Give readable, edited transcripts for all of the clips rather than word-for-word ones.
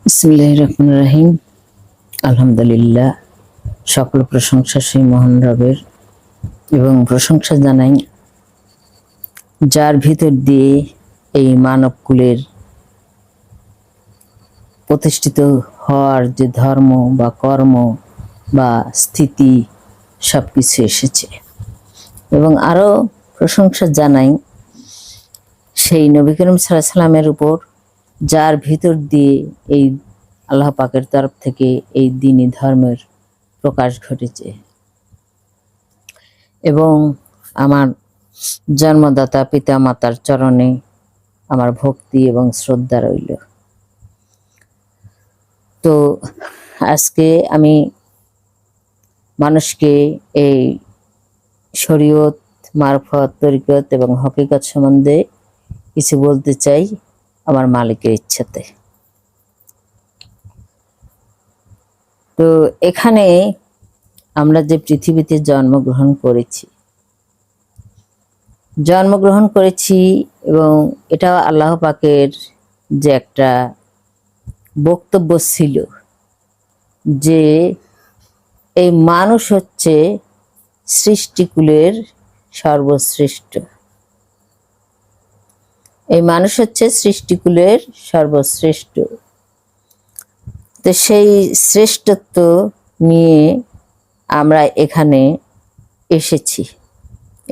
বিসমিল্লাহির রহমানির রহিম। আলহামদুলিল্লাহ, সকল প্রশংসা সেই মহান রবের এবং প্রশংসা জানাই যার ভিতর দিয়ে এই মানব কুলের প্রতিষ্ঠিত হওয়ার যে ধর্ম বা কর্ম বা স্থিতি সবকিছু এসেছে। এবং আরো প্রশংসা জানাই সেই নবী করিম সাল্লাল্লাহু আলাইহি সাল্লামের উপর যার ভিতর দিয়ে এই আল্লাহ পাকের তরফ থেকে এই দ্বীনি ধর্মের প্রকাশ ঘটেছে। এবং আমার জন্মদাতা পিতা মাতার চরণে আমার ভক্তি এবং শ্রদ্ধা রইল। তো আজকে আমি মানুষকে এই শরীয়ত, মারফত, তরিকত এবং হকিকত সম্বন্ধে কিছু বলতে চাই আমার মালিকের ইচ্ছাতে। তো এখানে আমরা যে পৃথিবীতে জন্মগ্রহণ করেছি এবং এটা আল্লাহ পাকের যে একটা বক্তব্য ছিল যে এই মানুষ হচ্ছে সৃষ্টিকুলের সর্বশ্রেষ্ঠ। এই মানুষ হচ্ছে সৃষ্টিকুলের সর্বশ্রেষ্ঠ। তো সেই শ্রেষ্ঠত্ব নিয়ে আমরা এখানে এসেছি,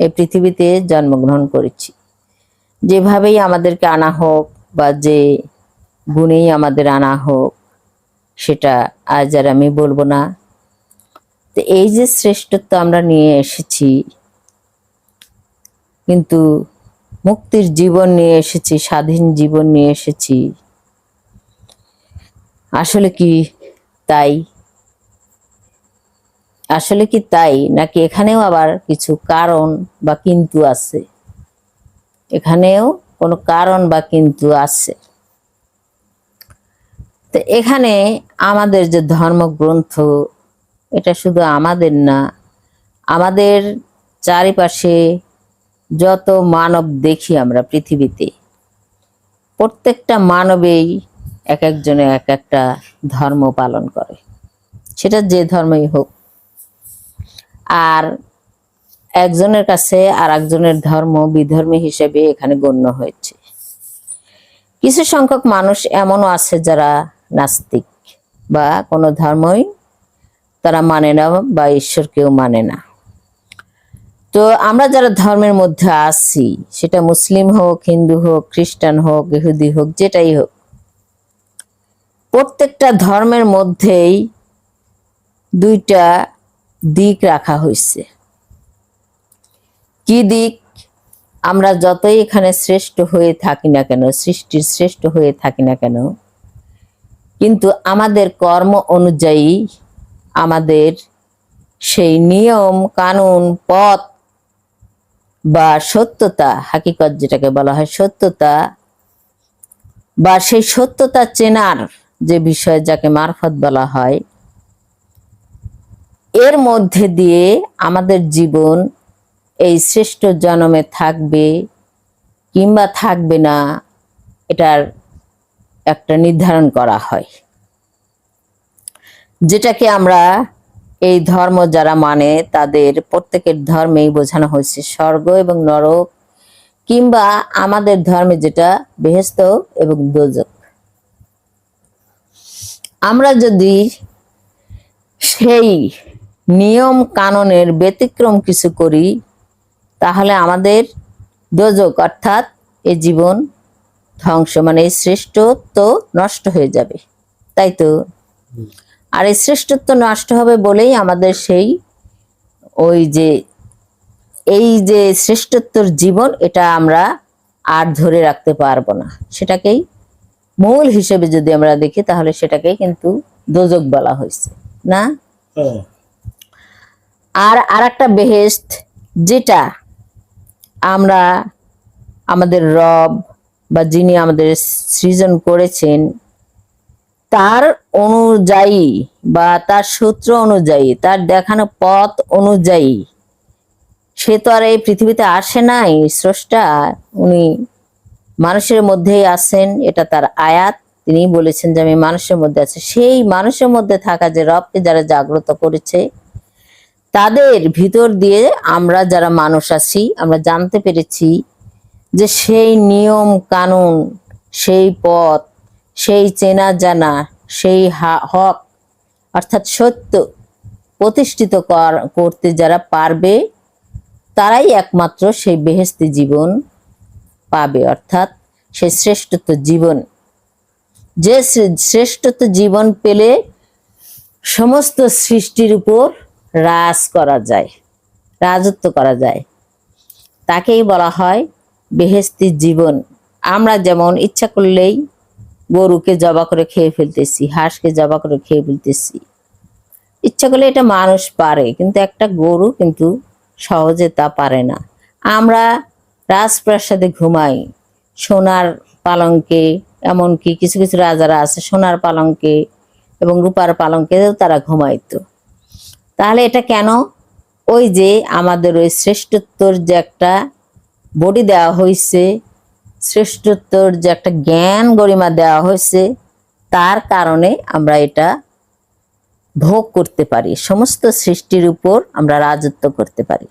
এই পৃথিবীতে জন্মগ্রহণ করেছি। যেভাবেই আমাদেরকে আনা হোক বা যে গুণেই আমাদের আনা হোক সেটা আজ আর আমি বলবো না। তো এই যে শ্রেষ্ঠত্ব আমরা নিয়ে এসেছি, কিন্তু মুক্তির জীবন নিয়ে এসেছি, স্বাধীন জীবন নিয়ে এসেছি, আসলে কি তাই? আসলে কি তাই, নাকি এখানেও আবার কিছু কারণ বা কিন্তু আছে? এখানেও কোনো কারণ বা কিন্তু আছে। তো এখানে আমাদের যে ধর্মগ্রন্থ, এটা শুধু আমাদের না, আমাদের চারিপাশে যত মানব দেখি আমরা পৃথিবীতে, প্রত্যেকটা মানবেই এক একজনে এক একটা ধর্ম পালন করে, সেটা যে ধর্মই হোক। আর একজনের কাছে আর একজনের ধর্ম বিধর্মী হিসেবে এখানে গণ্য হয়েছে। কিছু সংখ্যক মানুষ এমনও আছে যারা নাস্তিক, বা কোনো ধর্মই তারা মানে না বা ঈশ্বরকেও মানে না। তো আমরা যারা ধর্মের মধ্যে আছি, সেটা মুসলিম হোক, হিন্দু হোক, খ্রিস্টান হোক, ইহুদি হোক, যেটাই হোক, প্রত্যেকটা ধর্মের মধ্যেই দুইটা দিক রাখা হয়েছে। কি দিক? আমরা যতই এখানে শ্রেষ্ঠ হয়ে থাকি না কেন, সৃষ্টির শ্রেষ্ঠ হয়ে থাকি না কেন, কিন্তু আমাদের কর্ম অনুযায়ী আমাদের সেই নিয়ম কানুন, পথ বা সত্যতা, হাকিকত যেটাকে বলা হয় সত্যতা, বা সেই সত্যতা চেনার যে বিষয় যাকে মারফত বলা হয়, এর মধ্যে দিয়ে আমাদের জীবন এই শ্রেষ্ঠ জন্মে থাকবে কিংবা থাকবে না, এটার একটা নির্ধারণ করা হয়। যেটাকে আমরা এই ধর্ম যারা মানে তাদের প্রত্যেকের ধর্মেই বোঝানো হয়েছে স্বর্গ এবং নরক, কিংবা আমাদের ধর্মে যেটা বেহেশত এবং দোজখ। আমরা যদি সেই নিয়ম কানুনের ব্যতিক্রম কিছু করি, তাহলে আমাদের দোজখ অর্থাৎ এই জীবন ধ্বংস, মানে এই শ্রেষ্ঠত্ব নষ্ট হয়ে যাবে, তাই তো? আর এই শ্রেষ্ঠত্ব নষ্ট হবে বলেই আমাদের সেই ওই যে এই যে শ্রেষ্ঠত্বর জীবন, এটা আমরা আর ধরে রাখতে পারবো না। সেটাকেই মূল হিসেবে যদি আমরা দেখি, তাহলে সেটাকেই কিন্তু দোজখ বলা হয়েছে না। আর আরেকটা বেহেশত, যেটা আমরা আমাদের রব বা যিনি আমাদের সৃজন করেছেন তার অনুযায়ী বা তার সূত্র অনুযায়ী, তার দেখানো পথ অনুযায়ী, সে তো আর এই পৃথিবীতে আসে নাই। স্রষ্টা উনি মানুষের মধ্যেই আছেন, এটা তার আয়াত। তিনি বলেছেন যে আমি মানুষের মধ্যে আছি। সেই মানুষের মধ্যে থাকা যে রবকে যারা জাগ্রত করেছে, তাদের ভিতর দিয়ে আমরা যারা মানুষ আছি, আমরা জানতে পেরেছি যে সেই নিয়ম কানুন, সেই পথ, সেই চেনা জানা, সেই হক অর্থাৎ সত্য প্রতিষ্ঠিত করতে যারা পারবে, তারাই একমাত্র সেই বেহেশতি জীবন পাবে, অর্থাৎ সেই শ্রেষ্ঠত্ব জীবন। যে শ্রেষ্ঠত্ব জীবন পেলে সমস্ত সৃষ্টির উপর রাজ করা যায়, রাজত্ব করা যায়, তাকেই বলা হয় বেহেশতি জীবন। আমরা যেমন ইচ্ছা করলেই গরুকে জবা করে খেয়ে ফেলতেছি, হাঁসকে জবা করে খেয়ে ফেলতেছি, ইচ্ছা করলে এটা মানুষ পারে, কিন্তু একটা গরু কিন্তু সহজে তা পারে না। আমরা রাজপ্রাসাদে ঘুমাই সোনার পালঙ্কে, এমনকি কিছু কিছু রাজারা আছে সোনার পালঙ্কে এবং রূপার পালঙ্কেও তারা ঘুমাইতো। তাহলে এটা কেন? ওই যে আমাদের ওই শ্রেষ্ঠত্বর যে একটা বডি দেওয়া হয়েছে, শ্রেষ্ঠত্বর যে একটা জ্ঞান গরিমা দেওয়া হয়েছে, তার কারণে আমরা এটা ভোগ করতে পারি, সমস্ত সৃষ্টির উপর আমরা রাজত্ব করতে পারি।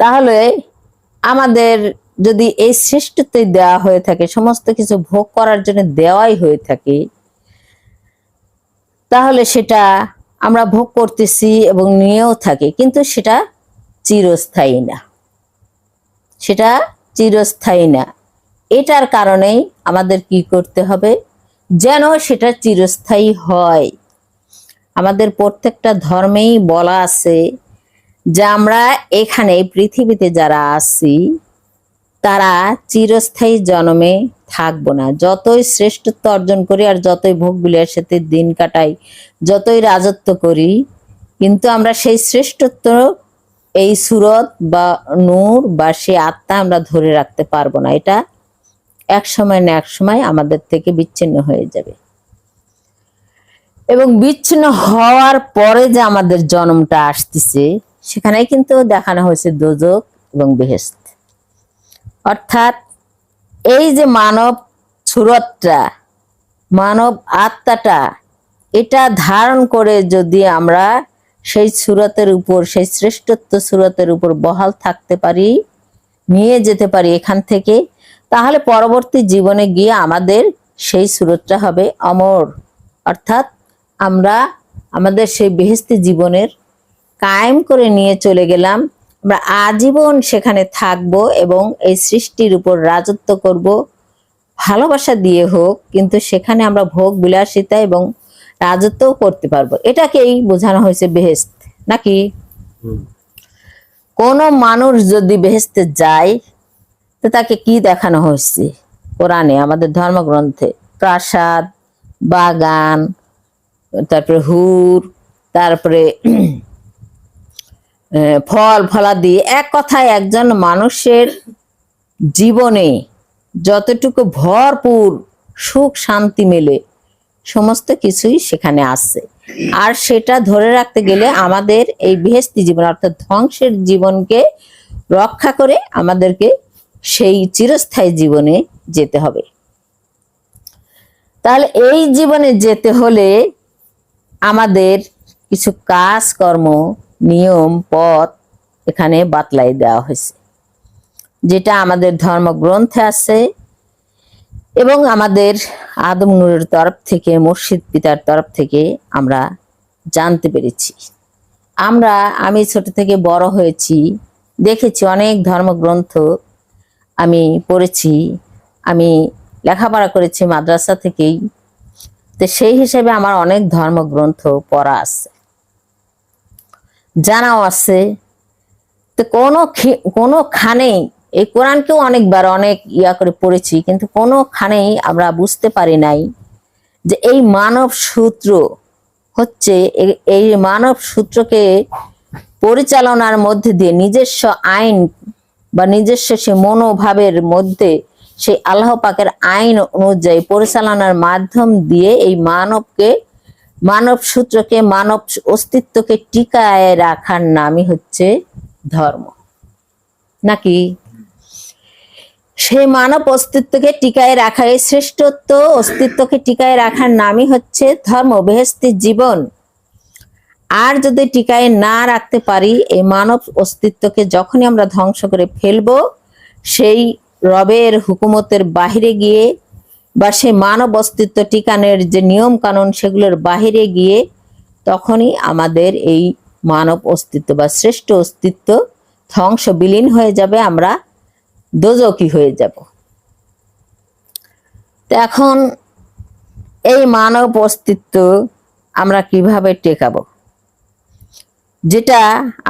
তাহলে আমাদের যদি এই শ্রেষ্ঠত্ব দেওয়া হয়ে থাকে, সমস্ত কিছু ভোগ করার জন্য দেওয়াই হয়ে থাকে, তাহলে সেটা আমরা ভোগ করতেছি এবং নিয়েও থাকি, কিন্তু সেটা চিরস্থায়ী না, সেটা চিরস্থায়ী না। এটার কারণেই আমাদের কি করতে হবে, যেন সেটা চিরস্থায়ী হয়। আমাদের প্রত্যেকটা ধর্মেই বলা আছে যে আমরা এখানে পৃথিবীতে যারা আছি তারা চিরস্থায়ী জন্মে থাকবো না। যতই শ্রেষ্ঠত্ব অর্জন করি আর যতই ভোগ বিলাসের সাথে দিন কাটাই, যতই রাজত্ব করি, কিন্তু আমরা সেই শ্রেষ্ঠত্ব, এই সুরত বা নূর বা সেই আত্মা আমরা ধরে রাখতে পারবো না। এটা এক সময় না এক সময় আমাদের থেকে বিচ্ছিন্ন হয়ে যাবে। এবং বিচ্ছিন্ন হওয়ার পরে যে আমাদের জন্মটা আসতেছে, সেখানে কিন্তু দেখানো হয়েছে দোজক এবং বেহেশত। অর্থাৎ এই যে মানব সুরতটা, মানব আত্মাটা, এটা ধারণ করে যদি আমরা সেই সুরতের উপর, সেই শ্রেষ্ঠত্ব সুরতের উপর বহাল থাকতে পারি, নিয়ে যেতে পারি এখান থেকে, তাহলে পরবর্তী জীবনে গিয়ে আমাদের সেই সুরতটা হবে অমর। অর্থাৎ আমরা আমাদের সেই বেহেশতি জীবনের কায়েম করে নিয়ে চলে গেলাম, আমরা আজীবন সেখানে থাকব এবং এই সৃষ্টির উপর রাজত্ব করব, ভালোবাসা দিয়ে হোক, কিন্তু সেখানে আমরা ভোগ বিলাসিতা এবং রাজত্বও করতে পারবো। এটাকেই বোঝানো হয়েছে বেহেশত, নাকি? কোন মানুষ যদি বেহেশতে যায় তো তাকে কি দেখানো হয়েছে কোরআনে, আমাদের ধর্মগ্রন্থে? প্রাসাদ, বাগান, তারপরে হুর, তারপরে ফল ফলাদি। এক কথায় একজন মানুষের জীবনে যতটুকু ভরপুর সুখ শান্তি মেলে, সমস্ত কিছুই সেখানে আছে। আর সেটা ধরে রাখতে গেলে আমাদের এই বেহেশতি জীবন অর্থাৎ ধ্বংসের জীবনকে রক্ষা করে আমাদেরকে সেই চিরস্থায়ী জীবনে যেতে হবে। তাহলে এই জীবনে যেতে হলে আমাদের কিছু কাজ কর্ম, নিয়ম, পথ এখানে বাতলাই দেওয়া হয়েছে, যেটা আমাদের ধর্মগ্রন্থে আছে এবং আমাদের আদম নূরের তরফ থেকে, মুর্শিদ পিতার তরফ থেকে আমরা জানতে পেরেছি। আমি ছোট থেকে বড় হয়েছি, দেখেছি অনেক ধর্মগ্রন্থ আমি পড়েছি, আমি লেখাপড়া করেছি মাদ্রাসা থেকেই, তো সেই হিসেবে আমার অনেক ধর্মগ্রন্থ পড়া আছে, জানাও আছে। তো কোনোখানেই, এই কোরআনকেও অনেকবার অনেক করে পড়েছি, কিন্তু কোনোখানেই আমরা বুঝতে পারি নাই যে এই মানব সূত্র হচ্ছে, এই মানব সূত্রকে পরিচালনার মধ্যে দিয়ে নিজস্ব আইন বা নিজস্ব সে মনোভাবের মধ্যে সেই আল্লাহ পাকের আইন অনুযায়ী পরিচালনার মাধ্যম দিয়ে এই মানব সূত্রকে, মানব অস্তিত্বকে টিকায় রাখার নামই হচ্ছে ধর্ম, নাকি? সেই মানব অস্তিত্বকে টিকায় রাখা, এই শ্রেষ্ঠত্ব অস্তিত্বকে টিকায় রাখার নামই হচ্ছে ধর্ম, বেহেশতি জীবন। আর যদি টিকায় না রাখতে পারি এই মানব অস্তিত্বকে, যখনই আমরা ধ্বংস করে ফেলবো, সেই রবের হুকুমতের বাহিরে গিয়ে বা সেই মানব অস্তিত্ব টিকানোর যে নিয়ম কানুন সেগুলোর বাহিরে গিয়ে, তখনই আমাদের এই মানব অস্তিত্ব বা শ্রেষ্ঠ অস্তিত্ব ধ্বংস বিলীন হয়ে যাবে, আমরা দোজকি হয়ে যাব। তো এখন এই মানব অস্তিত্ব আমরা কিভাবে টেকাবো, যেটা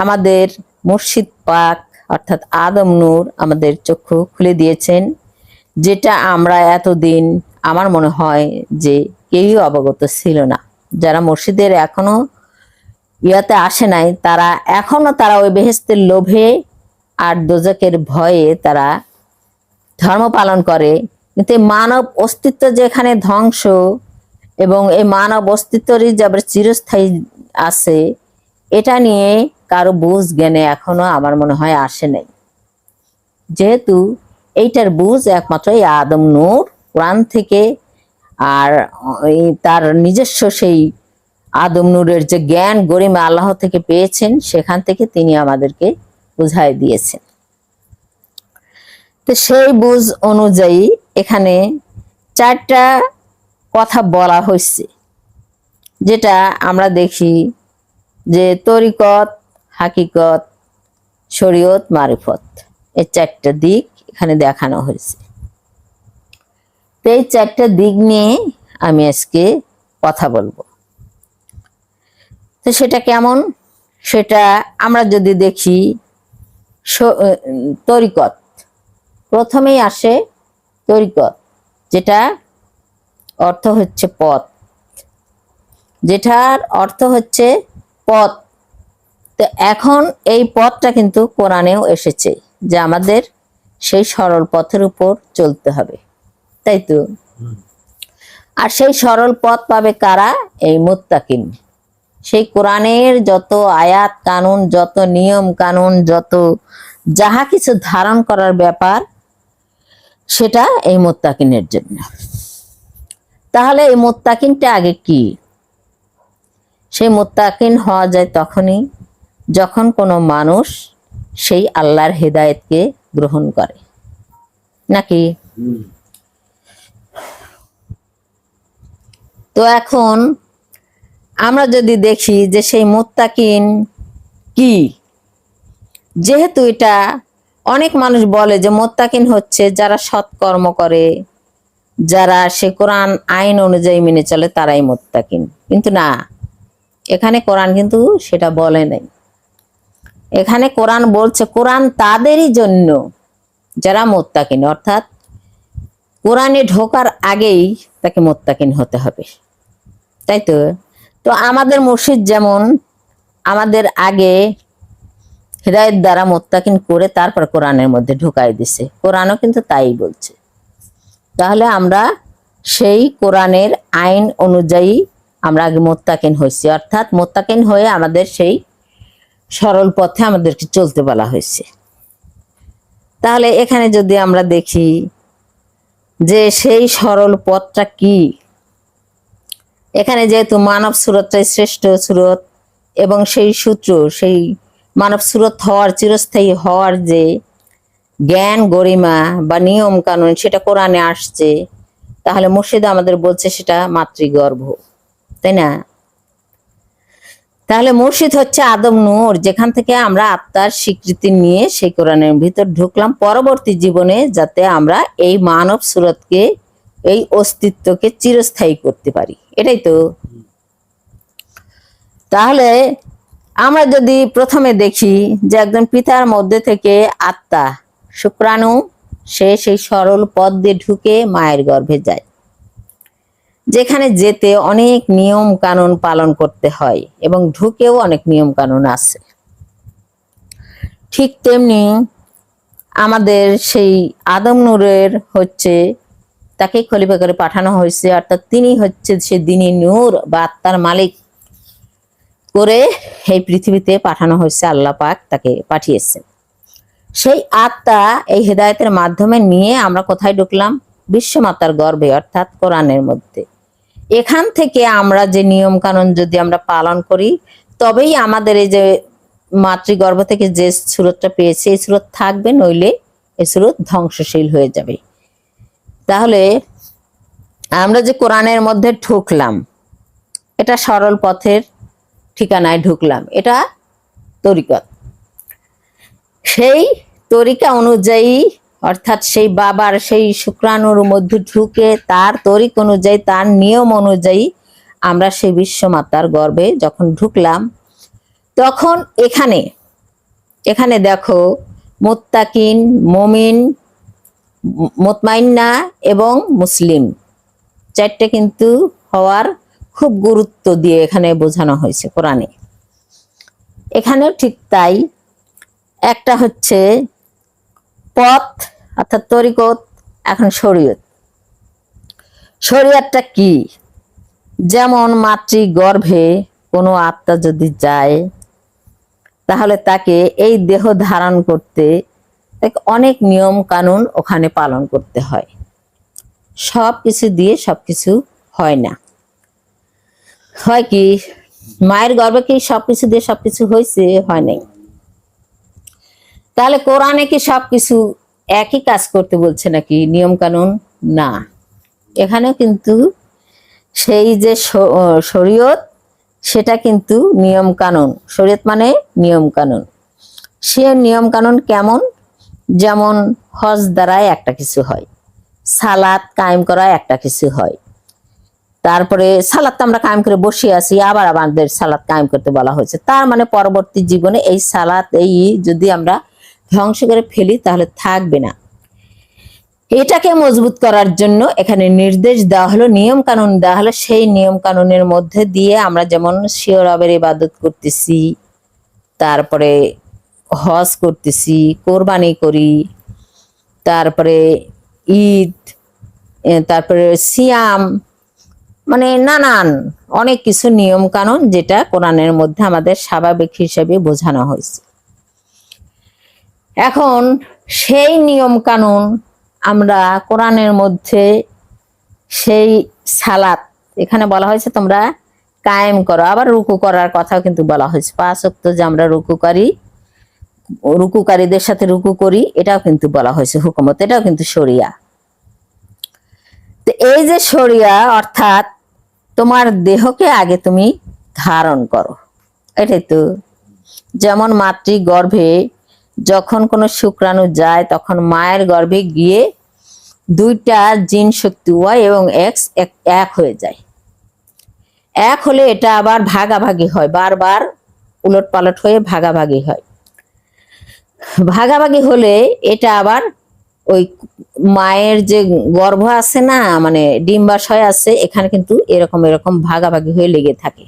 আমাদের মুর্শিদ পাক অর্থাৎ আদম নূর আমাদের চক্ষু খুলে দিয়েছেন, যেটা আমরা এতদিন আমার মনে হয় যে কেউই অবগত ছিল না। যারা মুর্শিদের এখনো ইয়াতে আসে নাই, তারা ওই বেহেশতের লোভে আর দোজকের ভয়ে তারা ধর্ম পালন করে। কিন্তু মানব অস্তিত্ব যেখানে ধ্বংস এবং এই মানব অস্তিত্বরই যাবার চিরস্থায়ী আছে, এটা নিয়ে কারো বুঝ জ্ঞানে এখনো আমার মনে হয় আসে নাই। যেহেতু এইটার বুঝ একমাত্র এই আদম নূর কোরআন থেকে আর তার নিজস্ব সেই আদম নূরের যে জ্ঞান গরিমা আল্লাহ থেকে পেয়েছেন, সেখান থেকে তিনি আমাদেরকে বুঝাই দিয়েছেন। তো সেই বুঝ অনুযায়ী এখানে 4টা কথা বলা হয়েছে, যেটা আমরা দেখি যে তরিকত, হাকিকত, শরীয়ত, মারিফত, এই 4টা দিক এখানে দেখানো হয়েছে। তো এই 4টা দিক নিয়ে আমি আজকে কথা বলবো। তো সেটা কেমন, সেটা আমরা যদি দেখি, তরিকত প্রথমেই আসে। তরিকত যেটা অর্থ হচ্ছে পথ, যেটার অর্থ হচ্ছে পথ। তো এখন এই পথটা কিন্তু কোরআনেও এসেছে যে আমাদের সেই সরল পথের উপর চলতে হবে, তাই তো? আর সেই সরল পথ পাবে কারা? এই মুত্তাকিন। সেই কোরআনের যত আয়াত কানুন, যত নিয়ম কানুন, যত যাহা কিছু ধারণ করার ব্যাপার, সেটা এই মুত্তাকিনের জন্য। তাহলে এই মুত্তাকিনটা আগে কি? সেই মুত্তাকিন হওয়া যায় তখনই যখন কোনো মানুষ সেই আল্লাহর হেদায়েতকে গ্রহণ করে, নাকি? তো এখন আমরা যদি দেখি যে সেই মুত্তাকিন কি, যেহেতু এটা অনেক মানুষ বলে যে মুত্তাকিন হচ্ছে যারা সৎকর্ম করে, যারা সে কোরআন আইন অনুযায়ী মেনে চলে, তারাই মুত্তাকিন। কিন্তু না, এখানে কোরআন কিন্তু সেটা বলে নাই। এখানে কোরআন বলছে কোরআন তাদেরই জন্য যারা মুত্তাকিন, অর্থাৎ কোরআনে ঢোকার আগেই তাকে মুত্তাকিন হতে হবে, তাই তো? তো আমাদের মুর্শিদ যেমন আমাদের আগে হিদায়াত দ্বারা মুত্তাকিন করে তারপর কোরআনের মধ্যে ঢুকাই দিছে, কোরআনও কিন্তু তাই বলছে। তাহলে আমরা সেই কোরআনের আইন অনুযায়ী আমরা আগে মুত্তাকিন হয়েছি, অর্থাৎ মুত্তাকিন হয়ে আমাদের সেই সরল পথে আমাদেরকে চলতে বলা হয়েছে। তাহলে এখানে যদি আমরা দেখি যে সেই সরল পথটা কি, এখানে যেহেতু মানব সুরতটাই শ্রেষ্ঠ সুরত এবং সেই সূত্র, সেই মানব সুরত হওয়ার, চিরস্থায়ী হওয়ার যে জ্ঞান গরিমা বা নিয়ম কানুন, সেটা কোরআনে আসছে। তাহলে মুর্শিদ আমাদের বলছে সেটা মাতৃগর্ভ, তাই না? তাহলে মুর্শিদ হচ্ছে আদম নূর, যেখান থেকে আমরা আত্মার স্বীকৃতি নিয়ে সেই কোরআনের ভিতর ঢুকলাম পরবর্তী জীবনে, যাতে আমরা এই মানব সুরতকে, এই অস্তিত্বকে চিরস্থায়ী করতে পারি, এটাই তো। তাহলে আমরা যদি প্রথমে দেখি যে একজন পিতার মধ্যে থেকে আত্মা শুক্রাণু, সে সেই সরল পথ দিয়ে ঢুকে মায়ের গর্ভে যায়, যেখানে যেতে অনেক নিয়ম কানুন পালন করতে হয় এবং ঢুকেও অনেক নিয়ম কানুন আছে। ঠিক তেমনি আমাদের সেই আদম নূরের হচ্ছে তাকে খলিফা করে পাঠানো হয়েছে, অর্থাৎ তিনি হচ্ছে সে দিনী নূর বা আত্মার মালিক করে এই পৃথিবীতে পাঠানো হয়েছে, আল্লাহ পাক তাকে পাঠিয়েছেন। সেই আত্মা এই হেদায়েতের মাধ্যমে নিয়ে আমরা কোথায় ঢুকলাম? বিশ্বমাতার গর্ভে, অর্থাৎ কোরআনের মধ্যে। এখান থেকে আমরা যে নিয়ম কানুন যদি আমরা পালন করি, তবেই আমাদের এই যে মাতৃগর্ভ থেকে যে সুরতটা পেয়েছি এই সুরত থাকবে, নইলে এই সুরত ধ্বংসশীল হয়ে যাবে। তাহলে আমরা যে কোরআনের মধ্যে ঢুকলাম, এটা সরল পথের ঠিকানায় ঢুকলাম, এটা তরিকত। সেই তরিকা অনুযায়ী, অর্থাৎ সেই বাবার সেই শুক্রাণুর মধ্যে ঢুকে তার তরিক অনুযায়ী, তার নিয়ম অনুযায়ী আমরা সেই বিশ্বমাতার গর্ভে যখন ঢুকলাম, তখন এখানে এখানে দেখো মুত্তাকিন, মুমিন, মুতমাইন্না এবং মুসলিম, চারটে কিন্তু হওয়ার খুব গুরুত্ব দিয়ে এখানে বোঝানো হয়েছে কোরআনে। এখানেও ঠিক তাই। একটা হচ্ছে পথ অর্থাৎ তরিকত, এখন শরীয়ত। শরীয়তটা কি? যেমন মাতৃগর্ভে কোনো আত্মা যদি যায়, তাহলে তাকে এই দেহ ধারণ করতে অনেক নিয়ম কানুন ওখানে পালন করতে হয়। সব কিছু দিয়ে সবকিছু হয় না। হয় কি, মায়ের গর্ভে কি সবকিছু দিয়ে সবকিছু হয়েছে? হয় নাই। তাহলে কোরআনে কি সবকিছু একই কাজ করতে বলছে নাকি নিয়ম কানুন? না, এখানেও কিন্তু সেই যে শরীয়ত, সেটা কিন্তু নিয়ম কানুন। শরীয়ত মানে নিয়ম কানুন। সে নিয়ম কানুন কেমন? যেমন হজ দ্বারায় একটা কিছু হয়, সালাত কায়েম করা একটা কিছু হয়। তারপরে সালাত আমরা কায়েম করে বসে আছি, আবার আমাদের সালাত কায়েম করতে বলা হয়েছে। তার মানে পরবর্তী জীবনে এই সালাত এই যদি আমরা ধ্বংস করে ফেলি তাহলে থাকবে না। এটাকে মজবুত করার জন্য এখানে নির্দেশ দেওয়া হলো, নিয়ম কানুন দেওয়া হলো। সেই নিয়ম কানুনের মধ্যে দিয়ে আমরা যেমন স্বীয় রবের ইবাদত করতেছি, তারপরে হজ করতেছি, কোরবানি করি, তারপরে ঈদ, তারপরে সিয়াম, মানে নানান অনেক কিছু নিয়ম কানুন যেটা কোরআনের মধ্যে আমাদের স্বাভাবিক হিসেবে বোঝানো হয়েছে। এখন সেই নিয়ম কানুন আমরা কোরআনের মধ্যে, সেই সালাত এখানে বলা হয়েছে তোমরা কায়েম করো। আবার রুকু করার কথাও কিন্তু বলা হয়েছে। 5 ওয়াক্ত যে আমরা রুকুকারীদের সাথে রুকু করি, এটাও কিন্তু বলা হয়েছে হুকুমত, এটাও কিন্তু শরিয়া। তো এই যে শরিয়া, অর্থাৎ তোমার দেহকে আগে তুমি ধারণ করো, এটাই তো। যেমন মাতৃগর্ভে যখন কোনো শুক্রাণু যায়, তখন মায়ের গর্ভে গিয়ে দুইটা জিন শক্তি ওয়াই এবং এক্স এক হয়ে যায়। এক হলে এটা আবার ভাগাভাগি হয়, বারবার উলট পালট হয়ে ভাগাভাগি হয়। ভাগাভাগি হলে এটা আবার ওই মায়ের যে গর্ভ আছে না, মানে ডিম্বাশয় আছে, এখানে কিন্তু এরকম এরকম ভাগাভাগি হয়ে লেগে থাকে।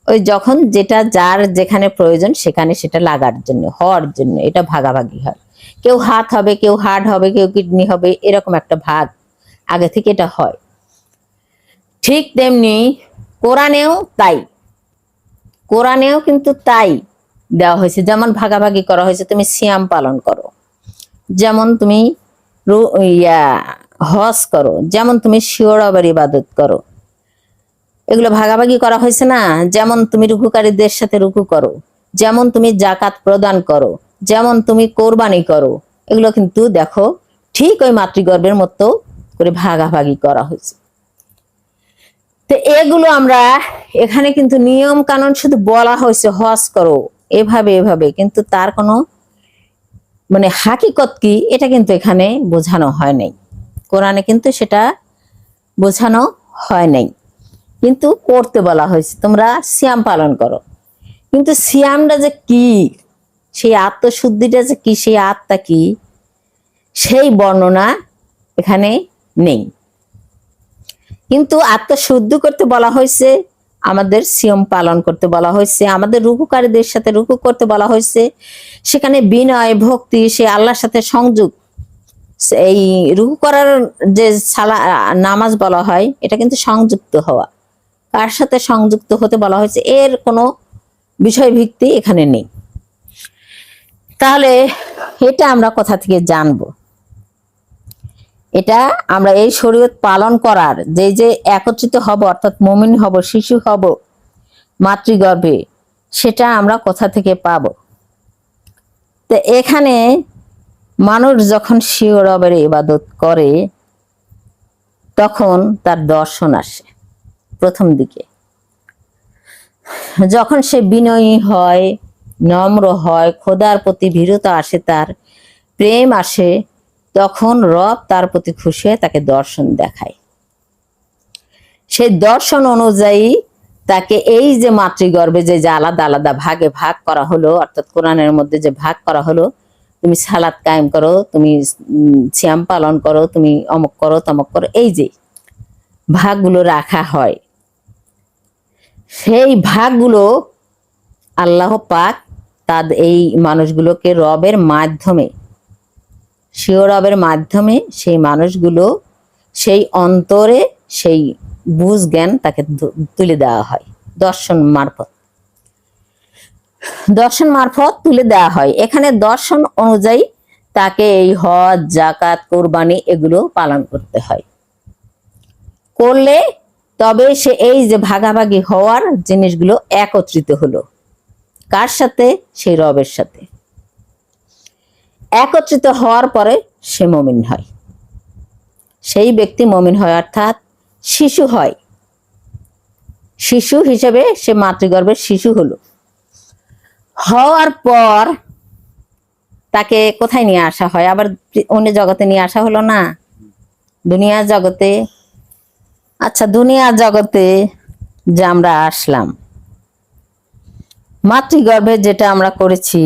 ওই যখন যেটা যার যেখানে প্রয়োজন সেখানে সেটা লাগার জন্য, হওয়ার জন্য এটা ভাগাভাগি হয়। কেউ হাত হবে, কেউ হার্ট হবে, কেউ কিডনি হবে, এরকম একটা ভাগ আগে থেকে এটা হয়। ঠিক তেমনি কোরআনেও তাই, কোরআনেও কিন্তু তাই দেওয়া হয়েছে। যেমন ভাগাভাগি করা হয়েছে, তুমি সিয়াম পালন করো, যেমন তুমি হজ করো, যেমন তুমি স্বীয় রবের ইবাদত করো, এগুলো ভাগাভাগি করা হয়েছে না। যেমন তুমি রুকুকারীদের সাথে রুকু করো, যেমন তুমি জাকাত প্রদান করো, যেমন তুমি কোরবানি করো, এগুলো কিন্তু দেখো ঠিক ওই মাতৃগর্ভের মতো করে ভাগাভাগি করা হয়েছে। তো এগুলো আমরা এখানে কিন্তু নিয়ম কানুন শুধু বলা হয়েছে হজ করো এভাবে এভাবে, কিন্তু তার কোনো মানে হাকিকত কি এটা কিন্তু এখানে বোঝানো হয় নাই। কোরআনে কিন্তু সেটা বোঝানো হয় নাই, কিন্তু করতে বলা হয়েছে তোমরা সিয়াম পালন করো। কিন্তু সিয়ামটা যে কি, সেই আত্মশুদ্ধিটা যে কি, সেই আত্মা কি, সেই বর্ণনা এখানে নেই। কিন্তু আত্মশুদ্ধ করতে বলা হয়েছে, আমাদের সিয়াম পালন করতে বলা হয়েছে, আমাদের রুকুকারীদের সাথে রুকু করতে বলা হয়েছে। সেখানে বিনয় ভক্তি, সে আল্লাহর সাথে সংযোগ, এই রুকু করার যে নামাজ বলা হয়, এটা কিন্তু সংযুক্ত হওয়া। কার সাথে সংযুক্ত হতে বলা হয়েছে এর কোনো বিষয় ভিত্তি এখানে নেই। তাহলে এটা আমরা কোথা থেকে জানবো? এটা আমরা এই শরীয়ত পালন করার যে একত্রিত হব, অর্থাৎ মুমিন হব, শিশু হব মাতৃগর্ভে, সেটা আমরা কোথা থেকে পাব? তো এখানে মানুষ যখন স্বীয় রবের ইবাদত করে তখন তার দর্শন আসে প্রথম দিকে। যখন সে বিনয়ী হয়, নম্র হয়, খোদার প্রতি ভীরুতা আসে, তার প্রেম আসে, তখন রব তার প্রতি খুশি হয়ে তাকে দর্শন দেখায়। সেই দর্শন অনুযায়ী তাকে এই যে মাতৃগর্ভে যে আলাদা আলাদা ভাগে ভাগ করা হলো, অর্থাৎ কোরআনের মধ্যে যে ভাগ করা হলো, তুমি সালাত কায়েম করো, তুমি সিয়াম পালন করো, তুমি অমুক করো তমক করো, এই যে ভাগগুলো রাখা হয়, সেই ভাগগুলো আল্লাহ পাক তাদের এই মানুষগুলোকে রবের মাধ্যমে, স্বীয় রবের মাধ্যমে সেই মানুষগুলো সেই অন্তরে সেই বুঝ জ্ঞান তাকে তুলে দেওয়া হয় দর্শন মারফত। দর্শন মারফত তুলে দেওয়া হয়। এখানে দর্শন অনুযায়ী তাকে এই হজ, জাকাত, কোরবানি এগুলো পালন করতে হয়। করলে তবে সে এই যে ভাগাভাগি হওয়ার জিনিসগুলো একত্রিত হলো কার সাথে? সেই রবের সাথে। একত্রিত হওয়ার পরে সে মুমিন হয়, সেই ব্যক্তি মুমিন হয়, অর্থাৎ শিশু হয়। শিশু হিসেবে সে মাতৃগর্ভের শিশু হলো। হওয়ার পর তাকে কোথায় নিয়ে আসা হয়? আবার অন্য জগতে নিয়ে আসা হলো না, দুনিয়া জগতে। আচ্ছা, দুনিয়া জগতে যে আমরা আসলাম, মাতৃগর্ভে যেটা আমরা করেছি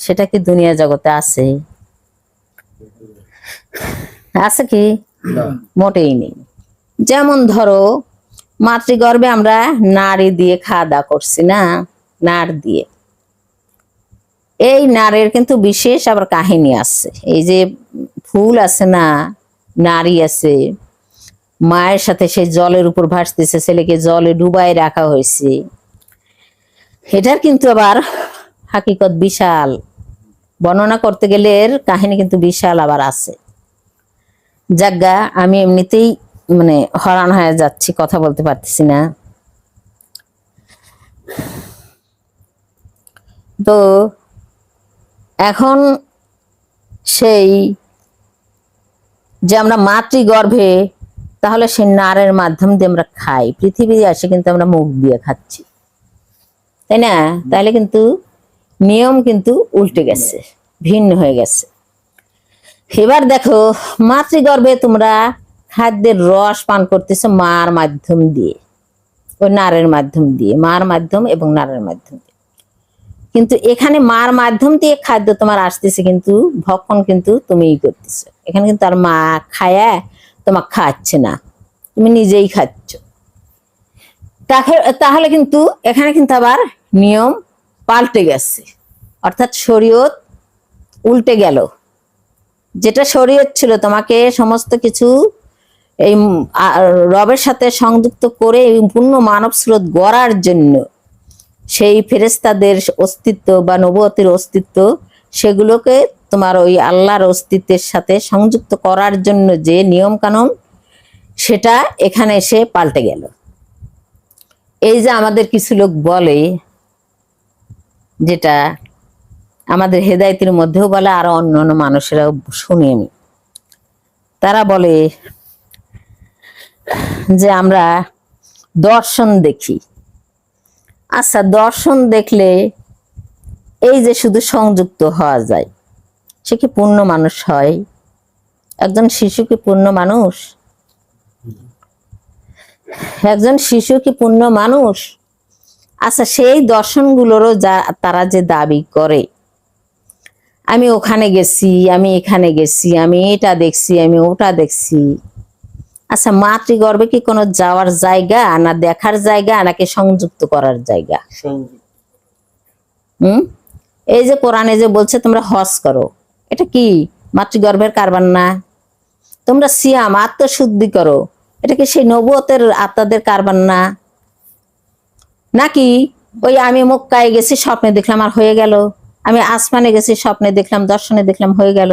সেটা কি দুনিয়া জগতে আছে? আছে কি? মোটেই নেই। যেমন ধরো মাতৃগর্ভে আমরা নাড়ি দিয়ে খাওয়া দাওয়া করছি না, নাড় দিয়ে। এই নাড়ের কিন্তু বিশেষ আবার কাহিনী আছে। এই যে ফুল আছে না, নারী আছে, মায়ের সাথে সে জলের উপর ভাসতেছে, ছেলেকে জলে ডুবাই রাখা হয়েছে, এটার কিন্তু আবার হাকিকত বিশাল। বর্ণনা করতে গেলে এর কাহিনী কিন্তু বিশাল আবার আছে। যাজ্ঞা আমি এমনিতেই মানে হরান হয়ে যাচ্ছি, কথা বলতে পারতেছি না। তো এখন সেই যে আমরা মাতৃগর্ভে, তাহলে সেই নারের মাধ্যম দিয়ে আমরা খাই, পৃথিবী আসে কিন্তু আমরা মুখ দিয়ে খাচ্ছি, তাই না? তাহলে কিন্তু নিয়ম কিন্তু উল্টে গেছে, ভিন্ন হয়ে গেছে। এবার দেখো মাতৃগর্ভে তোমরা খাদ্যের রস পান করতেছো মার মাধ্যম দিয়ে, ওই নারের মাধ্যম দিয়ে, মার মাধ্যম এবং নারের মাধ্যম দিয়ে। কিন্তু এখানে মার মাধ্যম দিয়ে খাদ্য তোমার আসতেছে, কিন্তু ভক্ষণ কিন্তু তুমিই করতেছো। এখানে কিন্তু আর মা খায়া তোমার খাচ্ছে না, তুমি নিজেই খাচ্ছ। তাহলে কিন্তু এখানে কিন্তু আবার নিয়ম পাল্টে গেছে, অর্থাৎ শরীয়ত উল্টে গেল। যেটা শরীয়ত ছিল তোমাকে সমস্ত কিছু এই রবের সাথে সংযুক্ত করে পূর্ণ মানব স্রোত গড়ার জন্য, সেই ফেরেশতাদের অস্তিত্ব বা নবুয়তের অস্তিত্ব, সেগুলোকে তোমার ওই আল্লাহর অস্তিত্বের সাথে সংযুক্ত করার জন্য যে নিয়ম কানুন, সেটা এখানে এসে পাল্টে গেল। এই যে আমাদের কিছু লোক বলে, যেটা আমাদের হেদায়েতের মধ্যেও বলে, আরো অন্যান্য মানুষেরাও শুনি আমি, তারা বলে যে আমরা দর্শন দেখি। আচ্ছা, দর্শন দেখলে এই যে শুধু সংযুক্ত হওয়া যায়, সে কি পূর্ণ মানুষ হয়? একজন শিশু কি পূর্ণ মানুষ? একজন শিশু কি পূর্ণ মানুষ? আচ্ছা, সেই দর্শনগুলোরও যা তারা যে দাবি করে, আমি ওখানে গেছি, আমি এখানে গেছি, আমি এটা দেখছি, আমি ওটা দেখছি। আচ্ছা, মাতৃগর্ভে কি কোনো যাওয়ার জায়গা, না দেখার জায়গা, নাকি সংযুক্ত করার জায়গা? এই যে কোরআনে যে বলছে তোমরা হজ করো, এটা কি মাতৃগর্ভের কারবার না? তোমরা সিয়াম, আত্মশুদ্ধি করো, এটা কি সেই নবুয়তের আত্মাদের কারবার না? নাকি ওই আমি মক্কায় গেছি, স্বপ্নে দেখলাম আর হয়ে গেল, আমি আসমানে গেছি, স্বপ্নে দেখলাম, দর্শনে দেখলাম, হয়ে গেল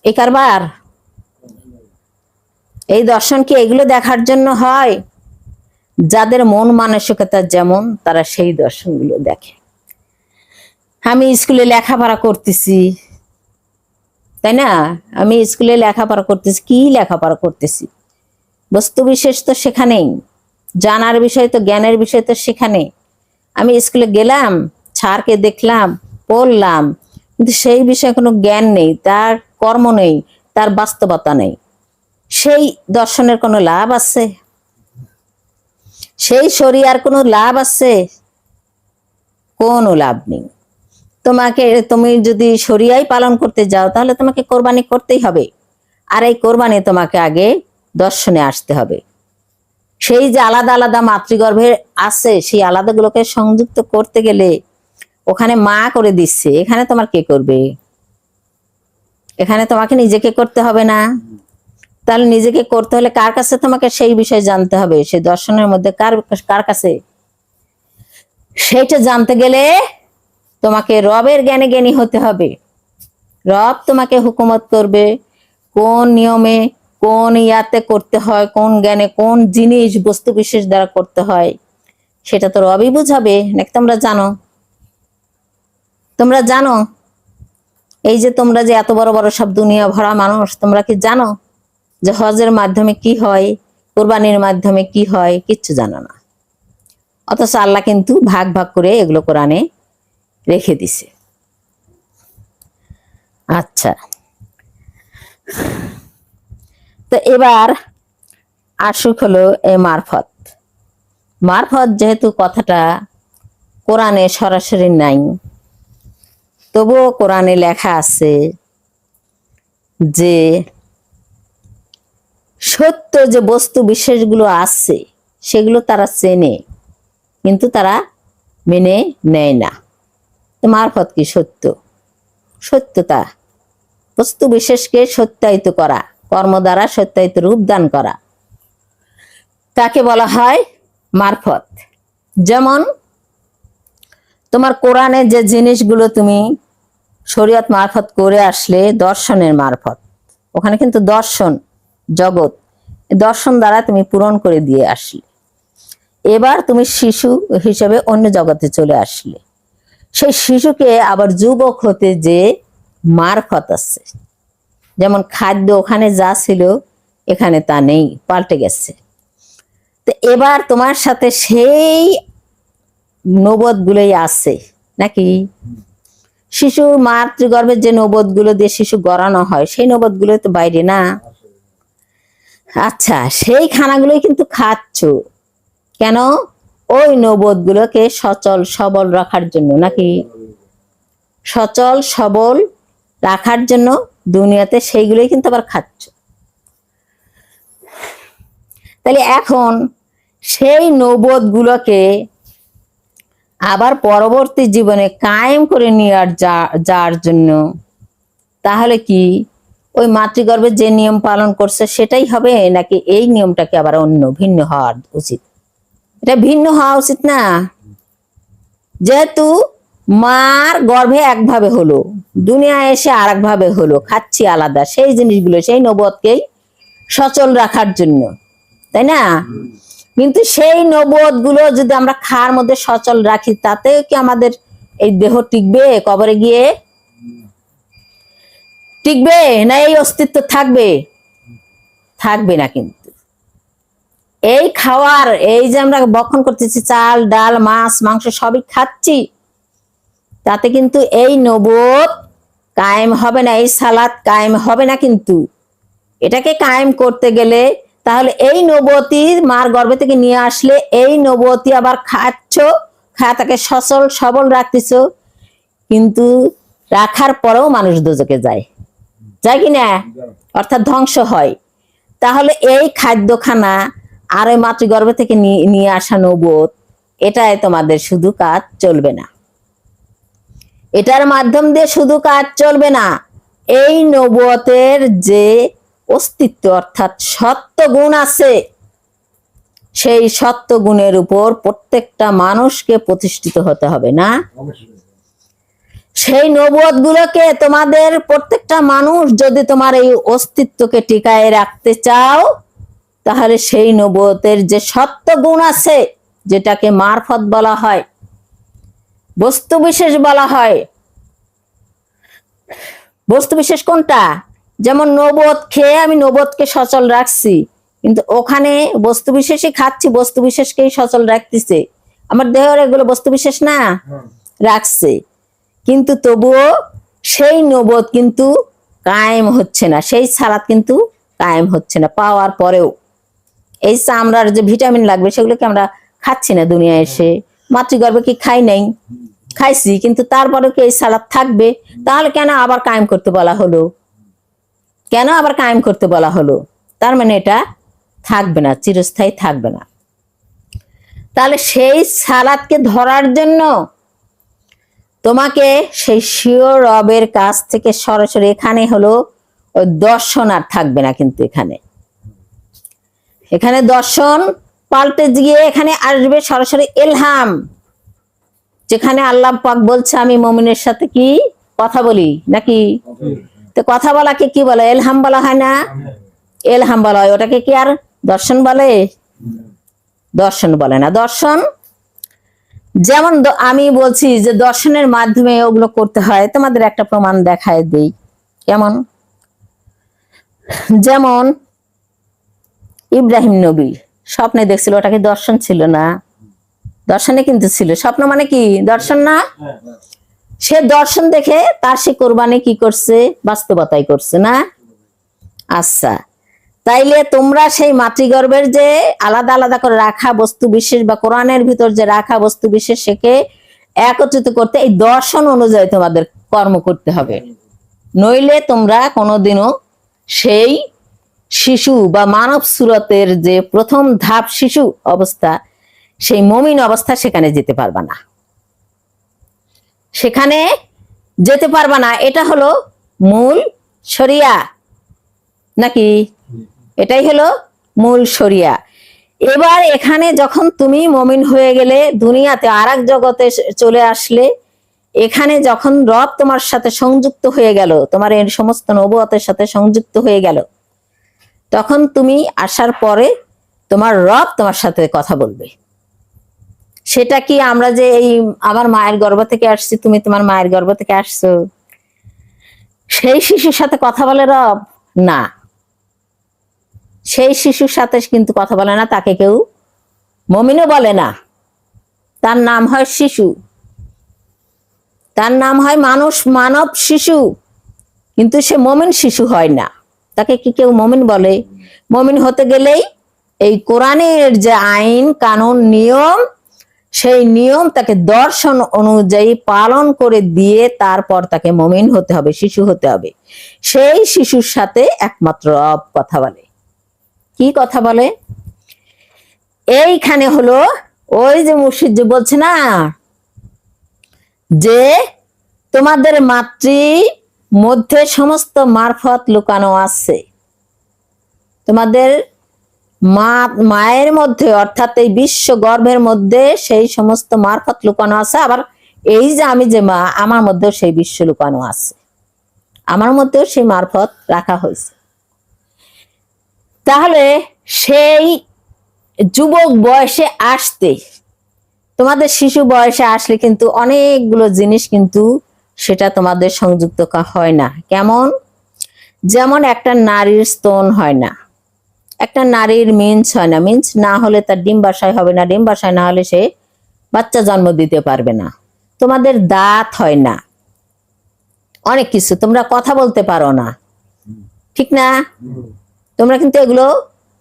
এই কারবার। এই দর্শন কি এগুলো দেখার জন্য হয়? যাদের মন মানসিকতা যেমন তারা সেই দর্শনগুলো দেখে। আমি স্কুলে লেখাপড়া করতেছি, তাই না? আমি স্কুলে লেখাপড়া করতেছি, কি লেখাপড়া করতেছি? বস্তু বিশেষ তো সেখানেই, জানার বিষয় তো, জ্ঞানের বিষয় তো সেখানে। আমি স্কুলে গেলাম, স্যারকে দেখলাম, পড়লাম, কিন্তু সেই বিষয়ে কোনো জ্ঞান নেই, তার কর্ম নেই, তার বাস্তবতা নেই। সেই দর্শনের কোনো লাভ আছে? সেই শরিয়ার কোনো লাভ আছে? কোনো লাভ নেই। তুমি যদি শরিয়াই পালন করতে যাও তাহলে তোমাকে কোরবানি করতেই হবে। আর এই কোরবানি তোমাকে আগে দর্শনে আসতে হবে। সেই যে আলাদা আলাদা মাতৃগর্ভে আছে, সেই আলাদাগুলোকে সংযুক্ত করতে গেলে ওখানে মা করে দিচ্ছে, এখানে তোমার কে করবে? এখানে তোমাকে নিজেকে করতে হবে না? তাহলে নিজেকে করতে হলে কার কাছে তোমাকে সেই বিষয় জানতে হবে? সেই দর্শনের মধ্যে কার কাছে? সেইটা জানতে গেলে তোমাকে রবের জ্ঞানে জ্ঞানী হতে হবে। রব তোমাকে হুকুমত করবে কোন নিয়মে, কোন ইয়াতে করতে হয়, কোন জ্ঞানে, কোন জিনিস বস্তু বিশেষ দ্বারা করতে হয়, সেটা তো রবই বুঝাবে। নাকি তোমরা জানো? তোমরা জানো? এই যে তোমরা যে এত বড় বড় সব দুনিয়া ভরা মানুষ, তোমরা কি জানো যে হজের মাধ্যমে কি হয়, কোরবানির মাধ্যমে কি হয়? কিচ্ছু জানো না। অথচ আল্লাহ কিন্তু ভাগ ভাগ করে এগুলো কোরআনে রেখে দিছে। আচ্ছা, তো এবার আসুক হলো এই মারফত। মারফত যেহেতু কথাটা কোরআনে সরাসরি নাই, তবুও কোরআনে লেখা আছে যে সত্য যে বস্তু বিশেষগুলো আছে সেগুলো তারা চেনে, কিন্তু তারা মেনে নেয় না। তো মারফত কি? সত্য, সত্যতা, বস্তু বিশেষকে সত্যায়িত করা, কর্ম দ্বারা সত্যায়িত রূপ দান করা, তাকে বলা হয় মারফত। যেমন তোমার কোরআনে যে জিনিসগুলো তুমি শরীয়ত মারফত করে আসলে, দর্শনের মারফত, ওখানে কিন্তু দর্শন জগৎ, দর্শন দ্বারা তুমি পূরণ করে দিয়ে আসলে, এবার তুমি শিশু হিসেবে অন্য জগতে চলে আসলে। সেই শিশুকে আবার যুবক হতে যে মারফত আছে, যেমন খাদ্য ওখানে যা ছিল এখানে তা নেই, পাল্টে গেছে। তো এবার তোমার সাথে সেই নবদ গুলোই আছে নাকি? শিশুর মাতৃগর্ভের যে নবদ গুলো দিয়ে শিশু গড়ানো হয়, সেই নবদ গুলো তো বাইরে না। আচ্ছা, সেই খানাগুলোই কিন্তু খাচ্ছ কেন? ওই নবদ গুলোকে সচল সবল রাখার জন্য, নাকি? সচল সবল রাখার জন্য দুনিয়াতে সেইগুলোই কিন্তু আবার খাচ্ছ। তাহলে এখন সেই নবদ গুলোকে আবার পরবর্তী জীবনে কায়েম করে নেওয়ার যার জন্য, তাহলে কি ওই মাতৃগর্ভে যে নিয়ম পালন করছে সেটাই হবে, নাকি এই নিয়মটাকে আবার অন্য ভিন্ন হওয়া উচিত? এটা ভিন্ন হওয়া উচিত না। যেহেতু মার গর্ভে একভাবে হলো, দুনিয়ায় এসে আর একভাবে হলো, খাচ্ছি আলাদা, সেই জিনিসগুলো সেই নবদকেই সচল রাখার জন্য, তাই না? কিন্তু সেই নবদ গুলো যদি আমরা খাওয়ার মধ্যে সচল রাখি, তাতে কি আমাদের এই দেহ টিকবে? কবরে গিয়ে টিকবে না এই অস্তিত্ব থাকবে? থাকবে না। কিন্তু এই খাওয়ার, এই যে আমরা বক্ষণ করতেছি, চাল ডাল মাছ মাংস সবই খাচ্ছি, তাতে কিন্তু এই নবদ কায়েম হবে না, এই সালাত কায়েম হবে না। কিন্তু এটাকে কায়েম করতে গেলে তাহলে এই নবতী মার গর্ভে থেকে নিয়ে আসলে এই নবতী আবার খাচ্ছ, খাওয়া তাকে সচল সবল রাখতেছ, কিন্তু রাখার পরেও মানুষ দোজকে যায়, যায় কি না? অর্থাৎ ধ্বংস হয়। তাহলে এই খাদ্যখানা আর ওই মাতৃগর্ভ থেকে নিয়ে আসা নবত, এটাই তোমাদের শুধু কাজ চলবে না, এটার মাধ্যম দিয়ে শুধু কাজ চলবে না। এই নবতের যে অস্তিত্ব অর্থাৎ সত্য গুণ আছে, সেই সত্য গুণের উপর প্রত্যেকটা মানুষকে প্রতিষ্ঠিত হতে হবে, না? সেই নবুয়ত গুলোকে তোমাদের প্রত্যেকটা মানুষ যদি তোমার এই অস্তিত্বকে টিকায় রাখতে চাও, তাহলে সেই নবুয়তের যে সত্য গুণ আছে, যেটাকে মারফত বলা হয়, বস্তু বিশেষ বলা হয়। বস্তু বিশেষ কোনটা? যেমন নবুয়ত খেয়ে আমি নবুয়তকে সচল রাখছি, কিন্তু ওখানে বস্তু বিশেষই খাচ্ছি, বস্তু বিশেষকেই সচল রাখতেছে। আমার দেহের এগুলো বস্তু বিশেষ না, রাখছে, কিন্তু তবুও সেই নবুয়ত কিন্তু কায়েম হচ্ছে না, সেই সালাত কিন্তু কায়েম হচ্ছে না। পাওয়ার পরেও এই চামড়ার যে ভিটামিন লাগবে সেগুলোকে আমরা খাচ্ছি না। দুনিয়ায় এসে মাতৃগর্ভে কি খাই নাই? খাইছি, কিন্তু তারপরে কি এই সালাত থাকবে? তাহলে কেন আবার কায়েম করতে বলা হলো? কেন আবার কায়েম করতে বলা হলো? তার মানে এটা থাকবে না, চিরস্থায়ী থাকবে না। তাহলে সেই সালাতকে ধরার জন্য তোমাকে সেই স্বীয় রবের কাছ থেকে সরাসরি, এখানে হলো ওই দর্শন আর থাকবে না, কিন্তু এখানে দর্শন পাল্টে গিয়ে এখানে আসবে সরাসরি এলহাম। যেখানে আল্লাহ পাক বলছে আমি মুমিনের সাথে কি কথা বলি নাকি? তো কথা বলাকে কি বলে? এলহাম বলা হয় না? এলহাম বলা হয়। ওটাকে কি আর দর্শন বলে? দর্শন বলে না। দর্শন যেমন আমি বলছি যে দর্শনের মাধ্যমে ওগুলো করতে হয়, তোমাদের একটা প্রমাণ দেখায় দেই। কেমন? যেমন ইব্রাহিম নবী স্বপ্নে দেখছিল, ওটাকে দর্শন ছিল না? দর্শনে কিন্তু ছিল। স্বপ্ন মানে কি দর্শন না? সে দর্শন দেখে তার সে কোরবানি কি করছে? বাস্তবতাই করছে না? আচ্ছা, তাইলে তোমরা সেই মাতৃগর্ভের যে আলাদা আলাদা করে রাখা বস্তু বিশেষ বা কোরআনের ভিতর যে রাখা বস্তু বিশেষ, সেকে একত্রিত করতে এই দর্শন অনুযায়ী তোমাদের কর্ম করতে হবে। নইলে তোমরা কোনোদিনও সেই শিশু বা মানব সুরতের যে প্রথম ধাপ শিশু অবস্থা, সেই মমিন অবস্থা, সেখানে যেতে পারবা না। সেখানে যেতে পারবা না। এটা হলো মূল শরিয়া নাকি? এটাই হলো মূল শরিয়া। এবার এখানে যখন তুমি মমিন হয়ে গেলে, দুনিয়াতে আর এক জগতে চলে আসলে, এখানে যখন রব তোমার সাথে সংযুক্ত হয়ে গেল, তোমার এই সমস্ত নবুয়তের সাথে সংযুক্ত হয়ে গেল, তখন তুমি আসার পরে তোমার রব তোমার সাথে কথা বলবে। সেটা কি আমরা যে এই আমার মায়ের গর্ভ থেকে আসছি, তুমি তোমার মায়ের গর্ভ থেকে আসছো, সেই শিশুর সাথে কথা বলে রব? না, সেই শিশুর সাথে কিন্তু কথা বলে না, তাকে কেউ মমিনও বলে না। তার নাম হয় শিশু, তার নাম হয় মানুষ, মানব শিশু, কিন্তু সে মমিন শিশু হয় না। তাকে কি কেউ মমিন বলে? মমিন হতে গেলেই এই কোরআনের যে আইন কানুন নিয়ম, সেই নিয়ম তাকে দর্শন অনুযায়ী পালন করে দিয়ে তারপর তাকে মমিন হতে হবে, শিশু হতে হবে। সেই শিশুর সাথে একমাত্র রব কথা বলে। কি কথা বলে? এইখানে হলো ওই যে মুর্শিদ যে বলছে না যে তোমাদের মাতৃ মধ্যে সমস্ত মারফত লুকানো আছে। তোমাদের মায়ের মধ্যে, অর্থাৎ এই বিশ্ব গর্ভের মধ্যে সেই সমস্ত মারফত লুকানো আছে। আবার এই যে আমি যে মা, আমার মধ্যেও সেই বিশ্ব লুকানো আছে, আমার মধ্যেও সেই মারফত রাখা হয়েছে। তাহলে সেই যুবক বয়সে আসতে, তোমাদের শিশু বয়সে আসলে কিন্তু অনেকগুলো জিনিস কিন্তু সেটা তোমাদের সংযুক্ত হয় না। কেমন? যেমন একটা নারীর স্তন হয় না, একটা নারীর মিন্স হয় না, মিন্স না হলে তার ডিম্বাশয় হবে না, ডিম্বাশয় না হলে সে বাচ্চা জন্ম দিতে পারবে না। তোমাদের দাঁত হয় না, অনেক কিছু। তোমরা কথা বলতে পারো না, ঠিক না? তোমরা কিন্তু এগুলো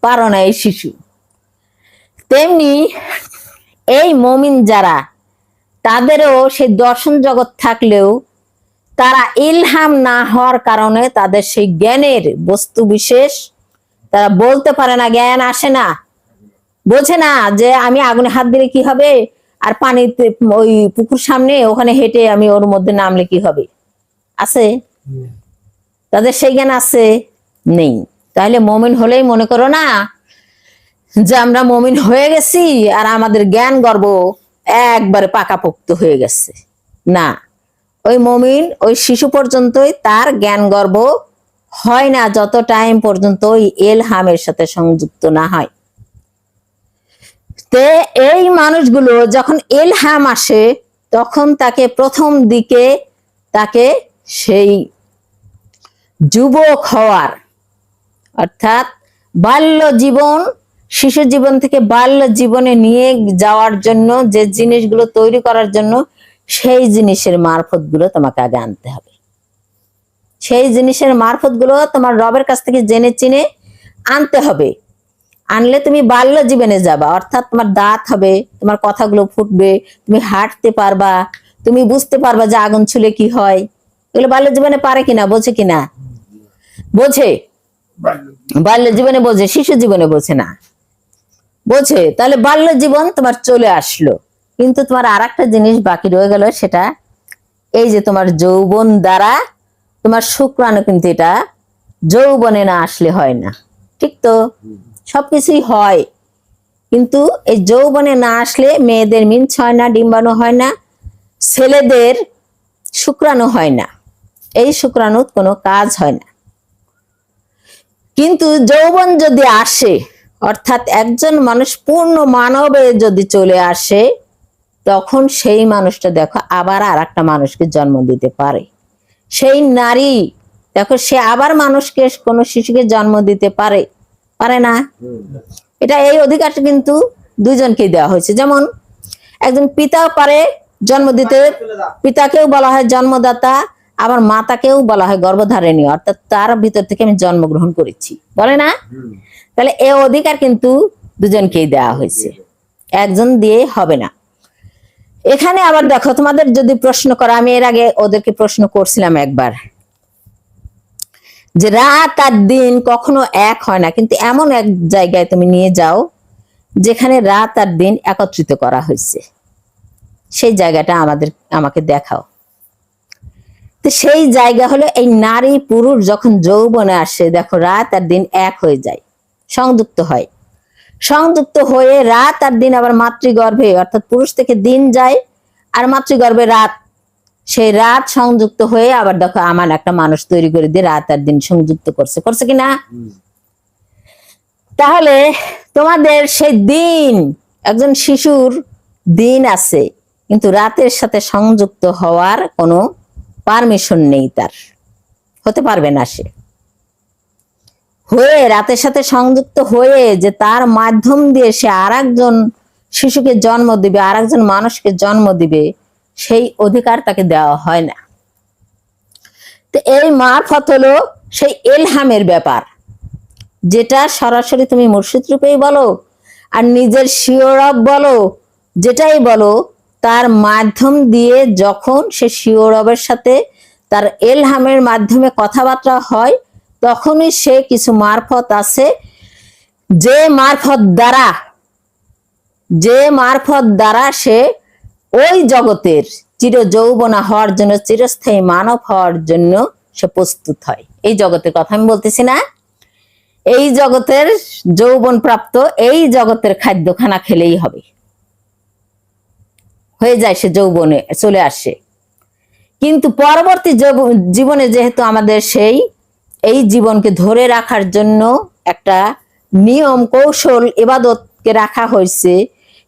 পারো না, এই শিশু। তেমনি এই মমিন যারা, তাদেরও সেই দর্শন জগৎ থাকলেও তারা ইলহাম না হওয়ার কারণে তাদের সেই জ্ঞানের বস্তু বিশেষ তারা বলতে পারে না, জ্ঞান আসে না, বোঝে না যে আমি আগুনে হাত দিলে কি হবে, আর পানিতে ওই পুকুর সামনে ওখানে হেঁটে আমি ওর মধ্যে নামলে কি হবে। আছে? তাদের সেই জ্ঞান আছে? নেই। তাহলে মমিন হলেই মনে করো না যে আমরা মমিন হয়ে গেছি আর আমাদের জ্ঞান গর্ব একবারে পাকাপোক্ত হয়ে গেছে। না, ওই মুমিন ওই শিশু পর্যন্তই তার জ্ঞান গর্ভ হয় না, যত টাইম পর্যন্ত ওই ইলহামের সাথে সংযুক্ত না হয়। তে এই মানুষগুলো যখন ইলহাম আসে তখন তাকে প্রথম দিকে তাকে সেই যুবক হওয়ার, অর্থাৎ বাল্য জীবন, শিশু জীবন থেকে বাল্য জীবনে নিয়ে যাওয়ার জন্য যে জিনিসগুলো তৈরি করার জন্য সেই জিনিসের মারফত গুলো তোমাকে আগে আনতে হবে। সেই জিনিসের মারফত গুলো তোমার রবের কাছ থেকে জেনে চিনে আনতে হবে। আনলে তুমি বাল্য জীবনে যাবা, অর্থাৎ তোমার দাঁত হবে, তোমার কথাগুলো ফুটবে, তুমি হাঁটতে পারবা, তুমি বুঝতে পারবা যে আগুন ছুলে কি হয়। এগুলো বাল্য জীবনে পারে কিনা, বোঝে কিনা? বোঝে। বাল্য জীবনে বোঝে, শিশু জীবনে বোঝে না। বোঝে, তাহলে বাল্য জীবন তোমার চলে আসলো। কিন্তু তোমার আর একটা জিনিস বাকি রয়ে গেল, সেটা এই যে তোমার যৌবন দ্বারা তোমার শুক্রাণু, কিন্তু এটা যৌবনে না আসলে হয় না। ঠিক তো? সবকিছুই হয়, কিন্তু এই যৌবনে না আসলে মেয়েদের মিন্স হয় না, ডিম্বাণু হয় না, ছেলেদের শুক্রাণু হয় না, এই শুক্রাণুর কোনো কাজ হয় না। কিন্তু যৌবন যদি আসে, অর্থাৎ একজন মানুষ পূর্ণ মানবে যদি চলে আসে, তখন সেই মানুষটা দেখো আবার আর একটা মানুষকে জন্ম দিতে পারে। সেই নারী দেখো সে আবার মানুষকে, কোনো শিশুকে জন্ম দিতে পারে, পারে না? এটা এই অধিকারটা কিন্তু দুইজনকেই দেওয়া হয়েছে। যেমন একজন পিতাও পারে জন্ম দিতে, পিতাকেও বলা হয় জন্মদাতা, আবার মাতাকেও বলা হয় গর্ভধারিণী, অর্থাৎ তার ভিতর থেকে আমি জন্মগ্রহণ করেছি, বলে না? তাহলে এই অধিকার কিন্তু দুজনকেই দেওয়া হয়েছে, একজন দিয়ে হবে না। এখানে আবার দেখো, তোমাদের যদি প্রশ্ন করা, আমি এর আগে ওদেরকে প্রশ্ন করছিলাম একবার, যে রাত আর দিন কখনো এক হয় না, কিন্তু এমন এক জায়গায় তুমি নিয়ে যাও যেখানে রাত আর দিন একত্রিত করা হয়েছে, সেই জায়গাটা আমাকে দেখাও। তো সেই জায়গা হলো এই নারী পুরুষ যখন যৌবনে আসে, দেখো রাত আর দিন এক হয়ে যায়, সংযুক্ত হয়। সংযুক্ত হয়ে রাত আর দিন আবার মাতৃগর্ভে, অর্থাৎ পুরুষ থেকে দিন যায় আর মাতৃগর্ভে রাত, সেই রাত সংযুক্ত হয়ে আবার দেখো আমার একটা মানুষ তৈরি করে দিয়ে রাত আর দিন সংযুক্ত করছে, করছে কিনা? তাহলে তোমাদের সেই দিন, একজন শিশুর দিন আছে, কিন্তু রাতের সাথে সংযুক্ত হওয়ার কোনো পারমিশন নেই, তার হতে পারবে না। সে হয়ে রাতের সাথে সংযুক্ত হয়ে যে তার মাধ্যম দিয়ে সে আর একজন শিশুকে জন্ম দিবে, আর একজন মানুষকে জন্ম দিবে, সেই অধিকার তাকে দেওয়া হয় না। তো এই মারফত হলো সেই ইলহামের ব্যাপার, যেটা সরাসরি তুমি মুর্শিদ রূপেই বলো আর নিজের শিওরব বলো, যেটাই বলো, তার মাধ্যম দিয়ে যখন সে শিওরবের সাথে তার ইলহামের মাধ্যমে কথাবার্তা হয়, তখনই সে কিছু মারফত আছে, যে মারফত দ্বারা সে ওই জগতের চির যৌবনা হওয়ার জন্য, চিরস্থায়ী মানব হওয়ার জন্য সে প্রস্তুত হয়। এই জগতের কথা আমি বলতেছি না, এই জগতের যৌবন প্রাপ্ত, এই জগতের খাদ্যখানা খেলেই হবে, হয়ে যায়, সে যৌবনে চলে আসে। কিন্তু পরবর্তী জীবনে যেহেতু আমাদের সেই এই জীবনকে ধরে রাখার জন্য একটা নিয়ম কৌশল ইবাদতকে রাখা হয়েছে,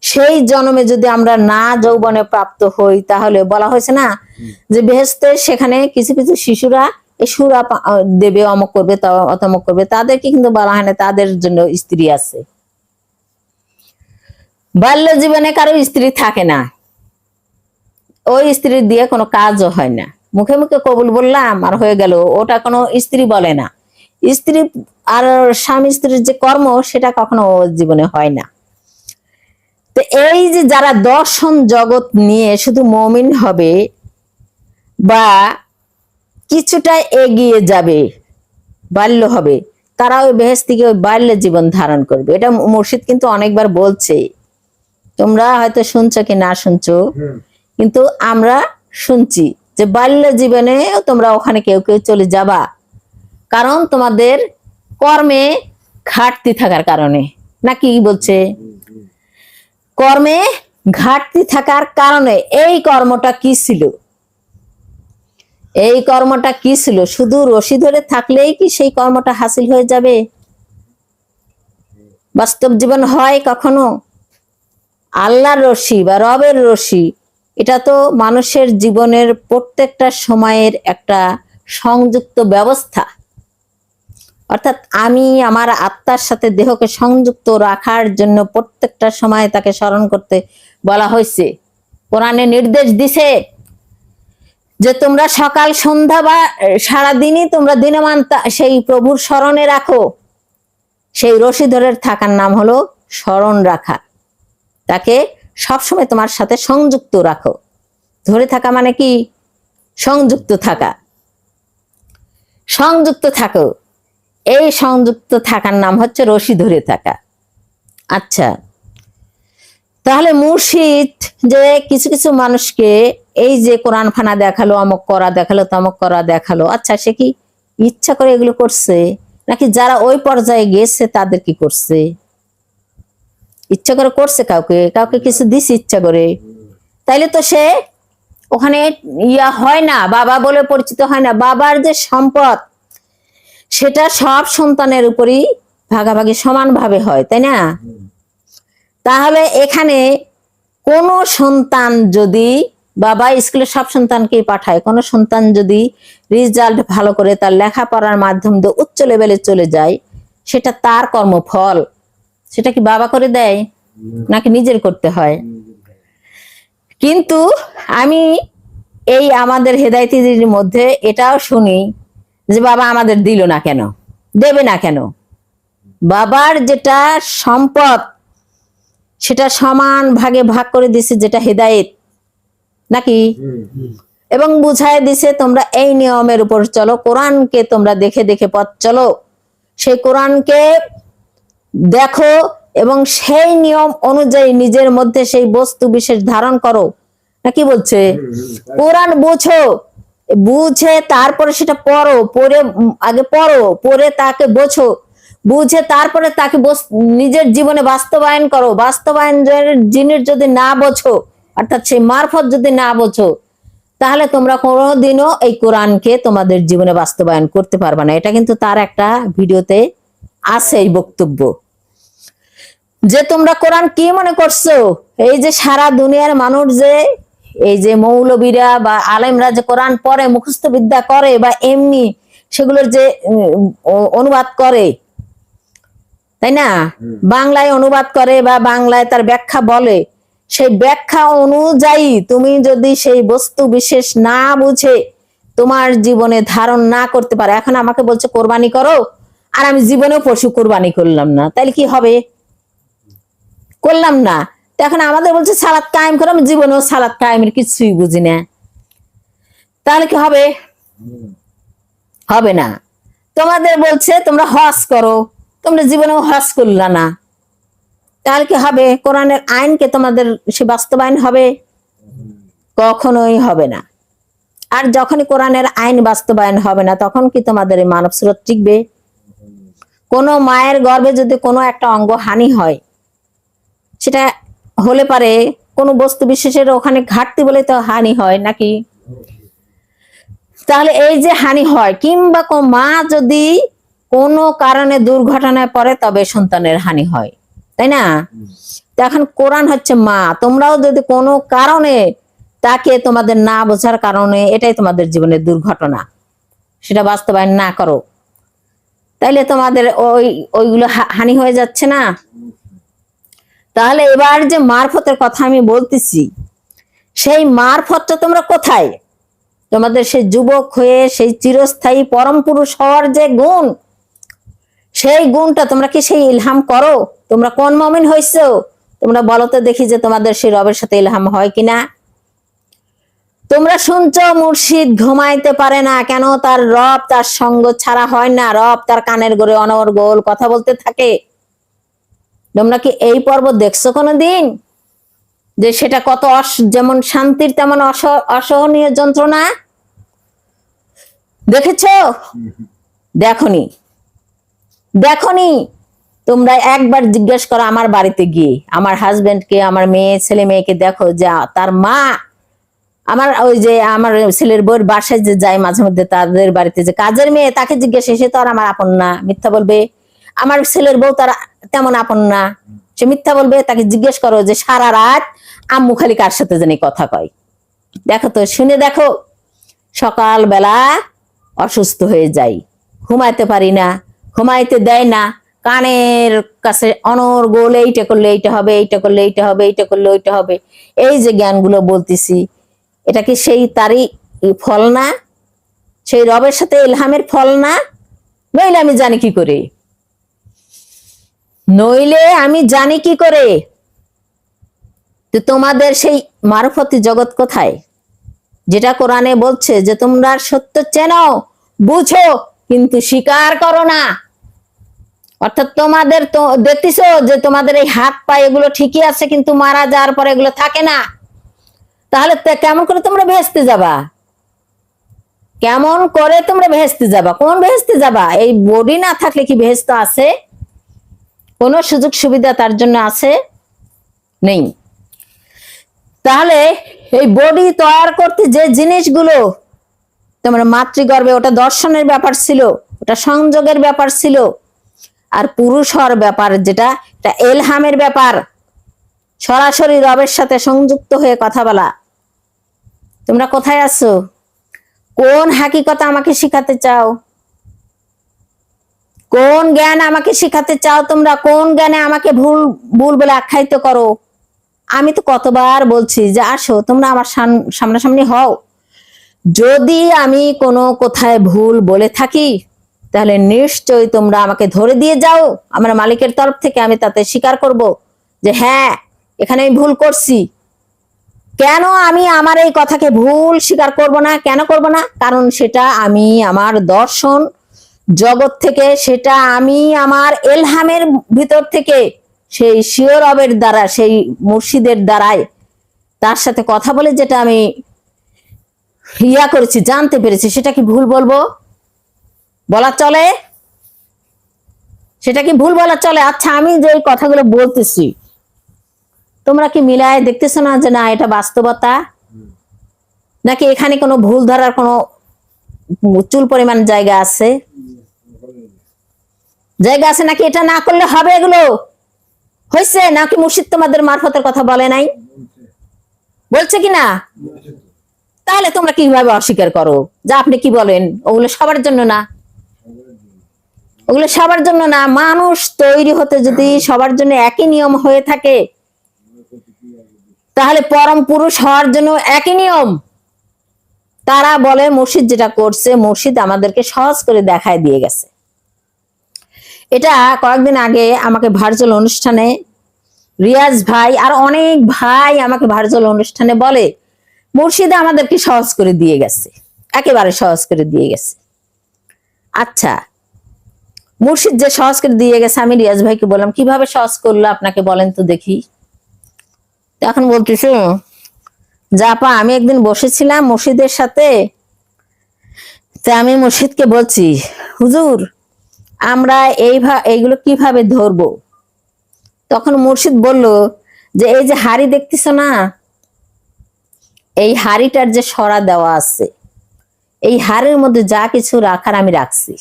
সেই জন্মে যদি আমরা না যৌবনে প্রাপ্ত হই, তাহলে বলা হয়েছে না যে বেহেশতে সেখানে কিছু কিছু শিশুরা এই সুরা দেবে, অমক করবে, অতমক করবে, তাদেরকে কিন্তু বলা হয় না তাদের জন্য স্ত্রী আছে। বাল্য জীবনে কারো স্ত্রী থাকে না, ওই স্ত্রী দিয়ে কোনো কাজও হয় না, মুখে মুখে কবুল বললাম আর হয়ে গেল, ওটা কোনো স্ত্রী বলে না। স্ত্রী আর স্বামী স্ত্রীর যে কর্ম, সেটা কখনো জীবনে হয় না। তো এই যে যারা দর্শন জগৎ নিয়ে শুধু মুমিন হবে বা কিছুটা এগিয়ে যাবে, বাল্য হবে, তারা ওই বেহেশত থেকে ওই বাল্য জীবন ধারণ করবে। এটা মুর্শিদ কিন্তু অনেকবার বলছে, তোমরা হয়তো শুনছো কি না শুনছো, কিন্তু আমরা শুনছি যে বাল্য জীবনে তোমরা ওখানে কেউ কেউ চলে যাবা, কারণ তোমাদের কর্মে ঘাটতি থাকার কারণে। নাকি বলছে? কর্মে ঘাটতি থাকার কারণে। এই কর্মটা কি ছিল? এই কর্মটা কি ছিল? শুধু রশি ধরে থাকলেই কি সেই কর্মটা হাসিল হয়ে যাবে? বাস্তব জীবন হয় কখনো? আল্লাহর রশি বা রবের রশি, এটা তো মানুষের জীবনের প্রত্যেকটা সময়ের একটা সংযুক্ত ব্যবস্থা। অর্থাৎ আমি আমার আত্মার সাথে দেহকে সংযুক্ত রাখার জন্য প্রত্যেকটা সময় তাকে স্মরণ করতে বলা হয়েছে। কোরআনে নির্দেশ দিছে যে তোমরা সকাল সন্ধ্যা বা সারাদিনই তোমরা দিনমান সেই প্রভুর স্মরণে রাখো। সেই রশি ধরে থাকার নাম হলো স্মরণ রাখা। তাকে সবসময় তোমার সাথে সংযুক্ত রাখো। ধরে থাকা মানে কি? সংযুক্ত থাকা। সংযুক্ত থাকো, এই সংযুক্ত থাকার নাম হচ্ছে রশি ধরে থাকা। আচ্ছা, তাহলে মুর্শিদ যে কিছু কিছু মানুষকে এই যে কোরআন ফানা দেখালো, অমুক করা দেখালো, তমক করা দেখালো, আচ্ছা সে কি ইচ্ছা করে এগুলো করছে, নাকি যারা ওই পর্যায়ে গেছে তাদের কি করছে? ইচ্ছা করে করছে, কাউকে কাউকে কিছু দিছে ইচ্ছা করে। তাইলে তো সে ওখানে ইয়া হয় না, বাবা বলে পরিচিত হয় না। বাবার যে সম্পদ সেটা সব সন্তানের উপরই ভাগাভাগি সমানভাবে হয়, তাই না? তাহলে এখানে কোন সন্তান যদি, বাবা স্কুলে সব সন্তানকে পাঠায়, কোন সন্তান যদি রেজাল্ট ভালো করে তার লেখাপড়ার মাধ্যম দিয়ে উচ্চ লেভেলে চলে যায়, সেটা তার কর্মফল। সেটা কি বাবা করে দেয় নাকি নিজের করতে হয়? কিন্তু আমি এই আমাদের হেদায়েতিদের মধ্যে এটাও শুনি যে বাবা আমাদের দিল না কেন, দেবে না কেন? বাবার যেটা সম্পদ সেটা সমান ভাগে ভাগ করে দিছে, যেটা হেদায়েত নাকি, এবং বুঝায় দিছে তোমরা এই নিয়মের উপর চলো, কোরআনকে তোমরা দেখে দেখে পথ চলো, সেই কোরআনকে দেখো এবং সেই নিয়ম অনুযায়ী নিজের মধ্যে সেই বস্তু বিশেষ ধারণ করো। নাকি বলছে? কোরআন বুঝো, বুঝে তারপরে সেটা পড়ো, পড়ে আগে পড়ো, পড়ে তাকে বোঝো, বুঝে তারপরে তাকে নিজের জীবনে বাস্তবায়ন করো। বাস্তবায়নের জিনিস যদি না বোঝো, অর্থাৎ সেই মারফত যদি না বোঝো, তাহলে তোমরা কোনোদিনও এই কোরআনকে তোমাদের জীবনে বাস্তবায়ন করতে পারবে না। এটা কিন্তু তার একটা ভিডিওতে আছে এই বক্তব্য, যে তোমরা কোরআন কি মনে করছো? এই যে সারা দুনিয়ার মানুষ যে এই যে মৌলবীরা বা আলেমরা যে কোরআন পড়ে, মুখস্থ বিদ্যা করে বা এমনি সেগুলোর যে অনুবাদ করে, তাই না, বাংলায় অনুবাদ করে বা বাংলায় তার ব্যাখ্যা বলে, সেই ব্যাখ্যা অনুযায়ী তুমি যদি সেই বস্তু বিশেষ না বুঝে তোমার জীবনে ধারণ না করতে পারো, এখন আমাকে বলছে কোরবানি করো, আর আমি জীবনেও পশু কোরবানি করলাম না, তাইলে কি হবে? করলাম না। এখন আমাদের বলছে সালাত কায়েম করো, আমি জীবনেও সালাত কায়েমের কিছুই বুঝি না, তাহলে কি হবে? হবে না। তোমাদের বলছে তোমরা হজ করো, তোমরা জীবনেও হজ করলা না, তাহলে কি হবে? কোরআনের আইনকে তোমাদের সে বাস্তবায়ন হবে? কখনোই হবে না। আর যখনই কোরআনের আইন বাস্তবায়ন হবে না, তখন কি তোমাদের এই মানব স্রোত টিকবে? কোন মায়ের গর্ভে যদি কোনো একটা অঙ্গ হানি হয়, সেটা হলে পারে কোন বস্তু বিশেষের ওখানে ঘাটতি বলে তো হানি হয় নাকি? তাহলে এই যে হানি হয়, কিংবা কোন মা যদি কোনো কারণে দুর্ঘটনায় পড়ে, তবে সন্তানের হানি হয়, তাই না? এখন কোরআন হচ্ছে মা, তোমরাও যদি কোনো কারণে তাকে তোমাদের না বোঝার কারণে এটাই তোমাদের জীবনের দুর্ঘটনা, সেটা বাস্তবায়ন না করো, তাইলে তোমাদের ওইগুলো হানি হয়ে যাচ্ছে না? তাহলে এবার যে মারফতের কথা আমি বলতেছি, সেই মারফতটা তোমরা কোথায়? তোমাদের সেই যুবক হয়ে সেই চিরস্থায়ী পরম পুরুষ হওয়ার যে গুণ, সেই গুণটা তোমরা কি সেই ইলহাম করো? তোমরা কোন মুমিন হইছো? তোমরা বলো তো দেখি যে তোমাদের সেই রবের সাথে ইলহাম হয় কিনা। তোমরা শুনছো মুর্শিদ ঘুমাইতে পারে না কেন? তার রব তার সঙ্গ ছাড়া হয় না, রব তার কানের গোড়ে অনর্গল কথা বলতে থাকে। তোমরা কি এই পর্ব দেখছো কোনোদিন? যে সেটা কত যেমন শান্তির তেমন অসহনীয় যন্ত্রণা দেখেছো? দেখনি? দেখনি? তোমরা একবার জিজ্ঞেস করো আমার বাড়িতে গিয়ে, আমার হাজবেন্ডকে, আমার মেয়ে ছেলে মেয়েকে দেখো যে তার মা আমার ওই যে আমার ছেলের বউয়ের বাসায় যে যায় মাঝে মধ্যে, তাদের বাড়িতে যে কাজের মেয়ে, তাকে জিজ্ঞেস, সে তো আর আমার আপন না, মিথ্যা বলবে। আমার ছেলের বউ তার তেমন আপন না, সে মিথ্যা বলবে। তাকে জিজ্ঞেস করো যে সারা রাত আম্মু খালি কার সাথে জানি কথা কয়। দেখো তো, শুনে দেখো, সকালবেলা অসুস্থ হয়ে যাই, ঘুমাইতে পারি না, ঘুমাইতে দেয় না, কানের কাছে অনর্গল, এইটা করলে এইটা হবে, এইটা করলে এইটা হবে, এইটা করলে ওইটা হবে। এই যে জ্ঞানগুলো বলতেছি, এটা কি সেই তারই ফল না? সেই রবের সাথে ইলহামের ফল না? নইলে আমি জানি কি করে? নইলে আমি জানি কি করে? তো তোমাদের সেই মারফতি জগৎ কোথায়, যেটা কোরআনে বলছে যে তোমরা সত্য চেনো, বুঝো, কিন্তু স্বীকার করো না। অর্থাৎ তোমাদের তো দেখতেছো যে তোমাদের এই হাত পা এগুলো ঠিকই আছে, কিন্তু মারা যাওয়ার পরে এগুলো থাকে না। তাহলে কেমন করে তোমরা ভেস্তে যাবা? কেমন করে তোমরা ভেস্তে যাবা? কোন ভেস্তে যাবা? এই বডি না থাকলে কি ভেস্ত আছে? কোন সুযোগ সুবিধা তার জন্য আছে? নেই। তাহলে এই বডি তৈরি করতে যে জিনিসগুলো তোমরা মাতৃগর্ভে, ওটা দর্শনের ব্যাপার ছিল, ওটা সংযোগের ব্যাপার ছিল। আর পুরুষ হওয়ার ব্যাপার যেটা, এটা এলহামের ব্যাপার, সরাসরি রবের সাথে সংযুক্ত হয়ে কথা বলা। তোমরা কোথায় আছো? কোন হাকিকতা আমাকে শিখাতে চাও? কোন জ্ঞান আমাকে শিখাতে চাও তোমরা? কোন জ্ঞানে আমাকে ভুল ভুল বলে আখ্যায়িত করো? আমি তো কতবার বলছি যে আসো তোমরা আমার সামনাসামনি হও। যদি আমি কোনো কোথায় ভুল বলে থাকি, তাহলে নিশ্চয়ই তোমরা আমাকে ধরে দিয়ে যাও। আমার মালিকের তরফ থেকে আমি তাতে স্বীকার করব যে হ্যাঁ, এখানে আমি ভুল করছি। কেন আমি আমার এই কথাকে ভুল স্বীকার করব না? কেন করব না? কারণ সেটা আমি আমার দর্শন জগৎ থেকে, সেটা আমি আমার এলহামের ভিতর থেকে, সেই শিও রবের দ্বারা, সেই মুর্শিদের দ্বারাই তার সাথে কথা বলে যেটা আমি করেছি, জানতে পেরেছি, সেটা কি ভুল বলবো? বলা চলে? সেটা কি ভুল বলা চলে? আচ্ছা, আমি যে কথাগুলো বলতেছি তোমরা কি মিলায় দেখতেছো না যে না এটা বাস্তবতা, নাকি এখানে কোনো ভুল ধরার কোনো চুল পরিমাণ জায়গা আছে? জায়গা আছে নাকি? এটা না করলে হবে? এগুলো হয়েছে নাকি মুর্শিদ তোমাদের মারফতের কথা বলে নাই? বলছে কিনা? তাহলে তোমরা কিভাবে অস্বীকার করো যে আপনি কি বলেন? ওগুলো সবার জন্য না, ওগুলো সবার জন্য না। মানুষ তৈরি হতে যদি সবার জন্য একই নিয়ম হয়ে থাকে, তাহলে পরম পুরুষ হওয়ার জন্য একই নিয়ম। তারা বলে মুর্শিদ যেটা করছে, মুর্শিদ আমাদেরকে সহজ করে দেখায় দিয়ে গেছে। এটা কয়েকদিন আগে আমাকে ভার্চুয়াল অনুষ্ঠানে রিয়াজ ভাই আর অনেক ভাই আমাকে ভার্চুয়াল অনুষ্ঠানে বলে মুর্শিদ আমাদেরকে সহজ করে দিয়ে গেছে, একেবারে সহজ করে দিয়ে গেছে। আচ্ছা, মুর্শিদ যে সহজ করে দিয়ে গেছে, আমি রিয়াজ ভাইকে বললাম কিভাবে সহজ করলো আপনাকে বলেন তো দেখি। এখন বলতেছে জাপা, আমি একদিন বসেছিলাম মুর্শিদের সাথে, তা আমি মুর্শিদকে বলছি হুজুর আমরা এইগুলো কিভাবে ধরবো? তখন মুর্শিদ বলল যে এই যে হাড়ি দেখতেছ না, এই হাড়িটার যে সরা দেওয়া আছে, এই হাড়ির মধ্যে যা কিছু রাখার আমি রাখছি,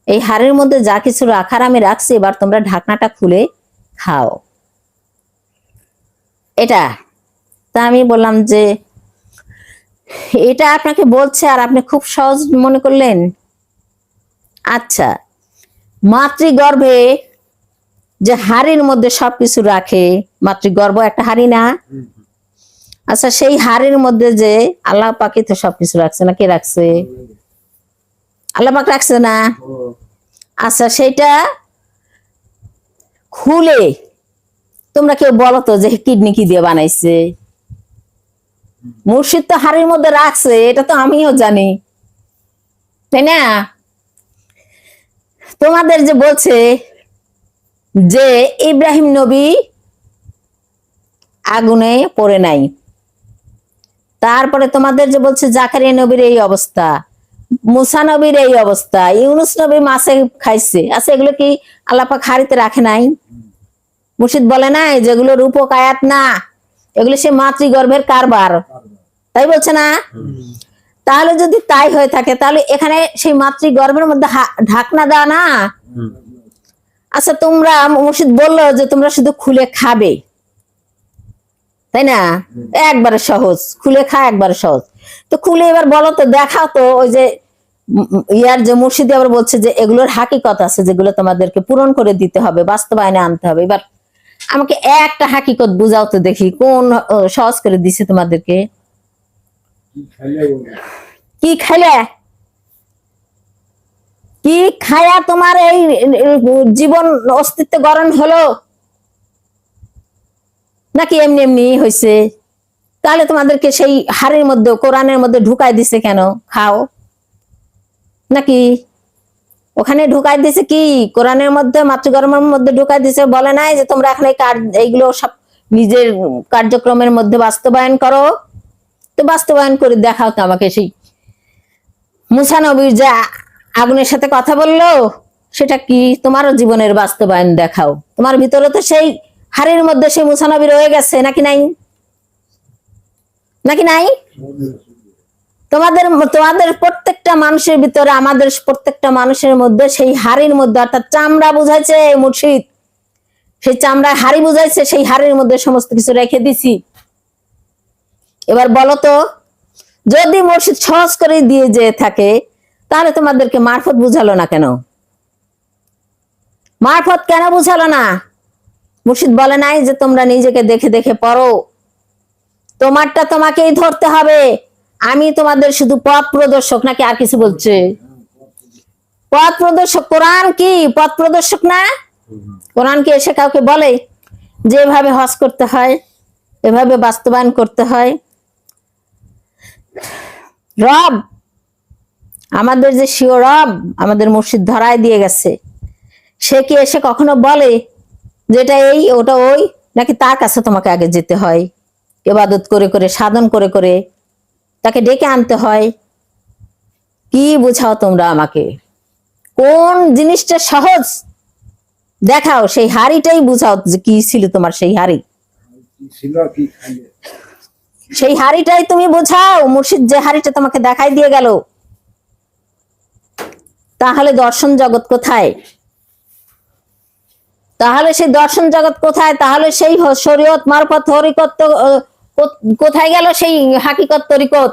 এই হাড়ির মধ্যে যা কিছু রাখার আমি রাখছি, এবার তোমরা ঢাকনাটা খুলে খাও। এটা তা আমি বললাম যে এটা আপনাকে বলছে আর আপনি খুব সহজ মনে করলেন। আচ্ছা, মাতৃগর্ভে যে হাড়ির মধ্যে সবকিছু রাখে, মাতৃগর্ভ একটা হাড়ি না? আচ্ছা, সেই হাড়ির মধ্যে যে আল্লাহ পাকই তো সবকিছু রাখছে, না কে রাখছে? আল্লাহ পাক রাখছে না? আচ্ছা, সেইটা খুলে তোমরা কেউ বলো তো যে কিডনি কি দিয়ে বানাইছে? মুর্শিদ তো হাড়ির মধ্যে রাখছে, এটা তো আমিও জানি, তাই না? তোমাদের যে বলছে যে ইব্রাহিম নবী আগুনে পড়ে নাই, তারপরে তোমাদের যে বলছে জাকারিয়া নবীর এই অবস্থা, মুসা নবীর এই অবস্থা, ইউনুস নবী মাছে খাইছে, আচ্ছা এগুলো কি আল্লাহ পাক হাড়িতে রাখে নাই? মুর্শিদ বলে নাই যেগুলো রূপক আয়াত না, এগুলো সে মাতৃগর্ভের কারবার, তাই বলছে না? তাহলে যদি তাই হয়ে থাকে তাহলে এখানে সেই মাতৃগর্ভের মধ্যে ঢাকনা দেওয়া না। আচ্ছা, তোমরা মুর্শিদ বললো যে তোমরা শুধু খুলে খাবে, তাই না? একবারে সহজ, খুলে খা একবারে সহজ। তো খুলে এবার বলো তো, দেখাও তো। ওই যে ইয়ার যে মুর্শিদি আবার বলছে যে এগুলোর হাকিকত আছে যেগুলো তোমাদেরকে পূরণ করে দিতে হবে, বাস্তবায়নে আনতে হবে। এবার আমাকে একটা হাকিকত বুঝাও তো দেখি, কোন সহজ করে দিছে তোমাদেরকে। কি খাইলে, কি খায়া তোমার এই জীবন অস্তিত্ব গঠন হলো, নাকি এমনি এমনি হয়েছে? তাহলে তোমাদেরকে সেই হাড়ির মধ্যে কোরআনের মধ্যে ঢুকাই দিছে কেন? খাও নাকি ওখানে ঢুকাই দিছে? কি কোরআনের মধ্যে মাতৃগর্ভের মধ্যে ঢুকাই দিছে? বলে নাই যে তোমরা এখন এইগুলো সব নিজের কার্যক্রমের মধ্যে বাস্তবায়ন করো? তো বাস্তবায়ন করে দেখাও তো আমাকে। সেই মুসা নবীর যে আগুনের সাথে কথা বললো, সেটা কি তোমারও জীবনের বাস্তবায়ন দেখাও। তোমার ভিতরে তো সেই হাড়ির মধ্যে সেই মুসা নবী রয়ে গেছে, নাকি নাই? নাকি নাই? তোমাদের তোমাদের প্রত্যেকটা মানুষের ভিতরে, আমাদের প্রত্যেকটা মানুষের মধ্যে সেই হাড়ির মধ্যে, অর্থাৎ চামড়া বুঝাইছে মুর্শিদ, সেই চামড়া হাড়ি বুঝাইছে, সেই হাড়ির মধ্যে সমস্ত কিছু রেখে দিছি। এবার বলো তো, যদি মুর্শিদ সহজ করে দিয়ে যে থাকে, তাহলে তোমাদেরকে মারফত বুঝালো না কেন? মারফত কেন বুঝালো না? মুর্শিদ বলে নাই যে তোমরা নিজেকে দেখে দেখে পড়ো, তোমারটা তোমাকেই ধরতে হবে, আমি তোমাদের শুধু পথ প্রদর্শক? নাকি আর কিছু বলছে? পথ প্রদর্শক কোরআন কি পথ প্রদর্শক না? কোরআন কি এসে কাউকে বলে যে এভাবে হজ করতে হয়, এভাবে বাস্তবায়ন করতে হয়? রব, আমাদের যে শিও রব, আমাদের মুর্শিদ ধরায় দিয়ে গেছে, সে কি এসে কখনো বলে যেটা এই ওটা ওই? নাকি তার কাছে তোমাকে আগে যেতে হয়, ইবাদত করে করে, সাধন করে করে তাকে ডেকে আনতে হয়? কি বুঝাও তোমরা আমাকে? কোন জিনিসটা সহজ দেখাও, সেই হাড়িটাই বুঝাও যে কি ছিল তোমার সেই হাড়ি। সেই হাড়িটাই তুমি বোঝাও। মুর্শিদ যে হাড়িটা তোমাকে দেখাই দিয়ে গেল, তাহলে দর্শন জগৎ কোথায়? তাহলে সেই দর্শন জগৎ কোথায়? তাহলে সেই শরীয়ত মারফত হরিকত কোথায় গেল? সেই হাকিকত তরিকত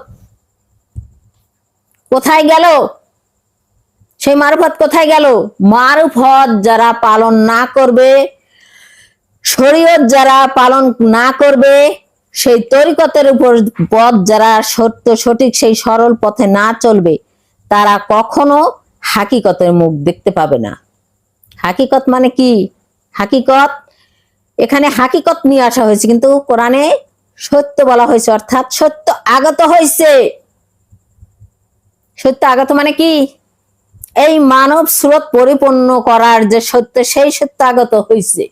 কোথায় গেল? সেই মারফত কোথায় গেল? মারফত যারা পালন না করবে, শরীয়ত যারা পালন না করবে, সেই তরিকতের উপর পথ যারা সত্য সঠিক সেই সরল পথে না চলবে, তারা কখনো হাকিকতের মুখ দেখতে পাবে না। হাকিকত মানে কি? হাকিকত, এখানে হাকিকত নিয়ে আসা হয়েছে, কিন্তু কোরআনে সত্য বলা হয়েছে, অর্থাৎ সত্য আগত হয়েছে। সত্য আগত মানে কি? এই মানব স্রোত পরিপূর্ণ করার যে সত্য, সেই সত্য আগত হয়েছে।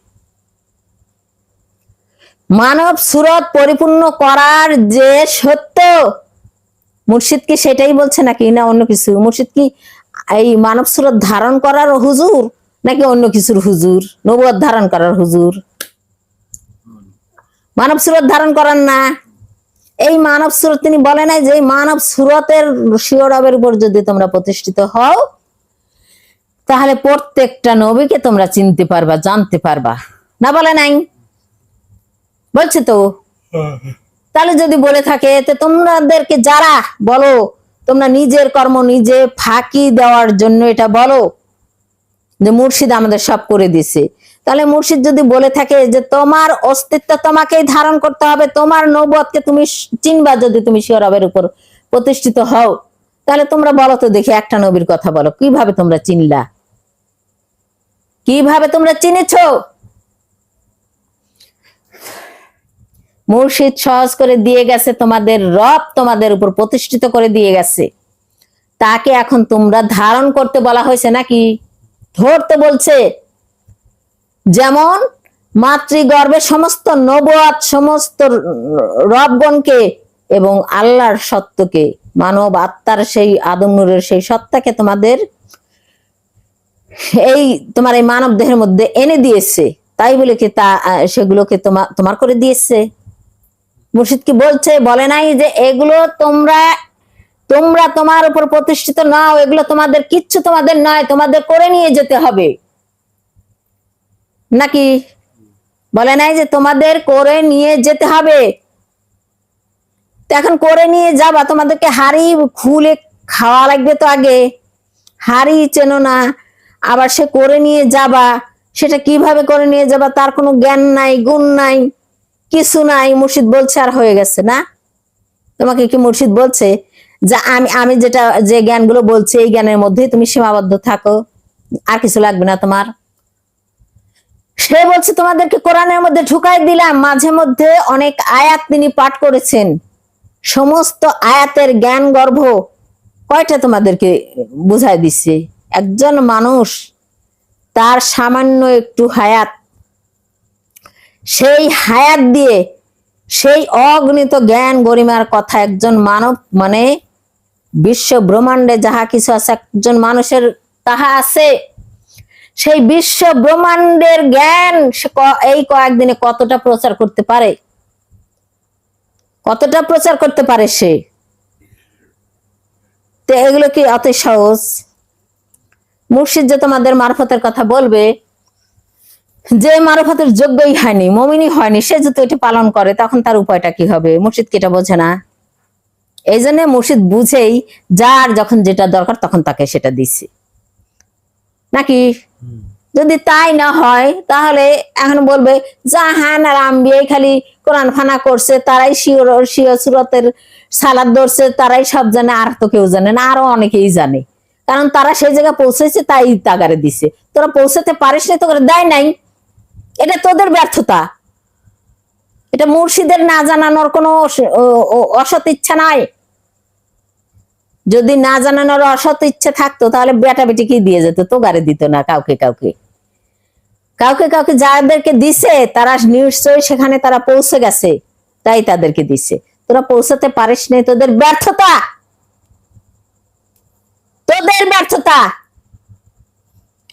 মানব স্রোত পরিপূর্ণ করার যে সত্য, মুর্শিদ কি সেটাই বলছে নাকি না অন্য কিছু? মুর্শিদ কি এই মানব স্রোত ধারণ করার হুজুর, নাকি অন্য কিছুর হুজুর? নবুয়ত ধারণ করার হুজুর, মানব স্রোত ধারণ করার না। এই মানব স্রোত তিনি বলে নাই যে মানব স্রোতের শিরোরবের উপর যদি তোমরা প্রতিষ্ঠিত হও, তাহলে প্রত্যেকটা নবীকে তোমরা চিনতে পারবা, জানতে পারবা না? বলে নাই? বলছে তো। তাহলে যদি বলে থাকে, তো তোমাদেরকে যারা বলো তোমরা নিজের কর্ম নিজে ফাঁকি দেওয়ার জন্য এটা বলো যে মুর্শিদ আমাদের সব করে দিছে, তাহলে মুর্শিদ যদি বলে থাকে যে তোমার অস্তিত্ব তোমাকেই ধারণ করতে হবে, তোমার নবুয়তকে তুমি চিনবা যদি তুমি শিরোরবের উপর প্রতিষ্ঠিত হও, তাহলে তোমরা বলো তো দেখি, একটা নবীর কথা বলো, কিভাবে তোমরা চিনলা? কিভাবে তোমরা চিনেছো? মুর্শিদ সহজ করে দিয়ে গেছে, তোমাদের রব তোমাদের উপর প্রতিষ্ঠিত করে দিয়ে গেছে, তাকে এখন তোমরা ধারণ করতে বলা হয়েছে নাকি ধরতে বলছে? যেমন মাতৃগর্ভে সমস্ত নবুয়ত, সমস্ত রবগণকে এবং আল্লাহর সত্যকে, মানব আত্মার সেই আদম নূরের সেই সত্তাকে তোমাদের এই তোমার এই মানব দেহের মধ্যে এনে দিয়েছে, তাই বলে কি তা সেগুলোকে তোমার করে দিয়েছে? মুর্শিদ কি বলছে? বলে নাই যে এগুলো তোমরা তোমরা তোমার উপর প্রতিষ্ঠিত নাও, এগুলো তোমাদের কিচ্ছু তোমাদের নয়, তোমাদের করে নিয়ে যেতে হবে নাকি? বলে নাই যে তোমাদের করে নিয়ে যেতে হবে? তো এখন করে নিয়ে যাবা, তোমাদেরকে হাড়ি খুলে খাওয়া লাগবে তো আগে। হাড়ি চেনো না, আবার সে করে নিয়ে যাবা, সেটা কিভাবে করে নিয়ে যাবা তার কোনো জ্ঞান নাই, গুণ নাই, কিছু নাই। মুর্শিদ বলছে আর হয়ে গেছে না? তোমাকে কি মুর্শিদ বলছে যে আমি আমি যেটা যে জ্ঞানগুলো বলছি এই জ্ঞানের মধ্যেই তুমি সীমাবদ্ধ থাকো, আর কিছু লাগবে না তোমার? সে বলছে তোমাদেরকে কোরআনের মধ্যে ঢুকাই দিলাম, মাঝে মধ্যে অনেক আয়াত তিনি পাঠ করেছেন, সমস্ত আয়াতের জ্ঞান গর্ভ কয়টা তোমাদেরকে বুঝাই দিচ্ছে? একজন মানুষ তার সামান্য একটু হায়াত, সেই হায়াত দিয়ে সেই অগণিত জ্ঞান গরিমার কথা একজন মানব মানে বিশ্ব ব্রহ্মাণ্ডে যাহা কিছু আছে একজন মানুষের তাহা আছে। সেই বিশ্ব ব্রহ্মাণ্ডের জ্ঞান এই কয়েকদিনে কতটা প্রচার করতে পারে? কতটা প্রচার করতে পারে সে? তো এগুলো কি অত সহজ? মুর্শিদ যে তোমাদের মারফতের কথা বলবে, যে মারফতের যোগ্যই হয়নি, মমিনই হয়নি, সে যদি এটা পালন করে তখন তার উপায়টা কি হবে? মুর্শিদ কি এটা বোঝে না? এই জন্য মুর্শিদ বুঝেই যার যখন যেটা দরকার তখন তাকে সেটা দিচ্ছে নাকি? যদি তাই না হয় তাহলে এখন বলবে জাহান আর আম্বিয়াই খালি কোরআন ফানা করছে, তারাই সুরতের সালাদ ধরছে, তারাই সব জানে, আর তো কেউ জানে না, আরো অনেকেই জানে, কারণ তারা সেই জায়গায় পৌঁছেছে তাই তাগারে দিছে। তোরা পৌঁছাতে পারিস না, তোকে দেয় নাই, এটা তোদের ব্যর্থতা। এটা মুর্শিদের না জানানোর কোনো অসৎ ইচ্ছা নাই। যদি না জানানোর অসৎ ইচ্ছে থাকতো তাহলে বেটা বেটি কি দিয়ে যেত? তো গাড়ি দিত না কাউকে কাউকে কাউকে কাউকে যাদেরকে দিছে তারা নিশ্চয়ই সেখানে তারা পৌঁছে গেছে, তাই তাদেরকে দিছে। তোরা পৌঁছাতে পারিস নাই, তোদের ব্যর্থতা, তোদের ব্যর্থতা।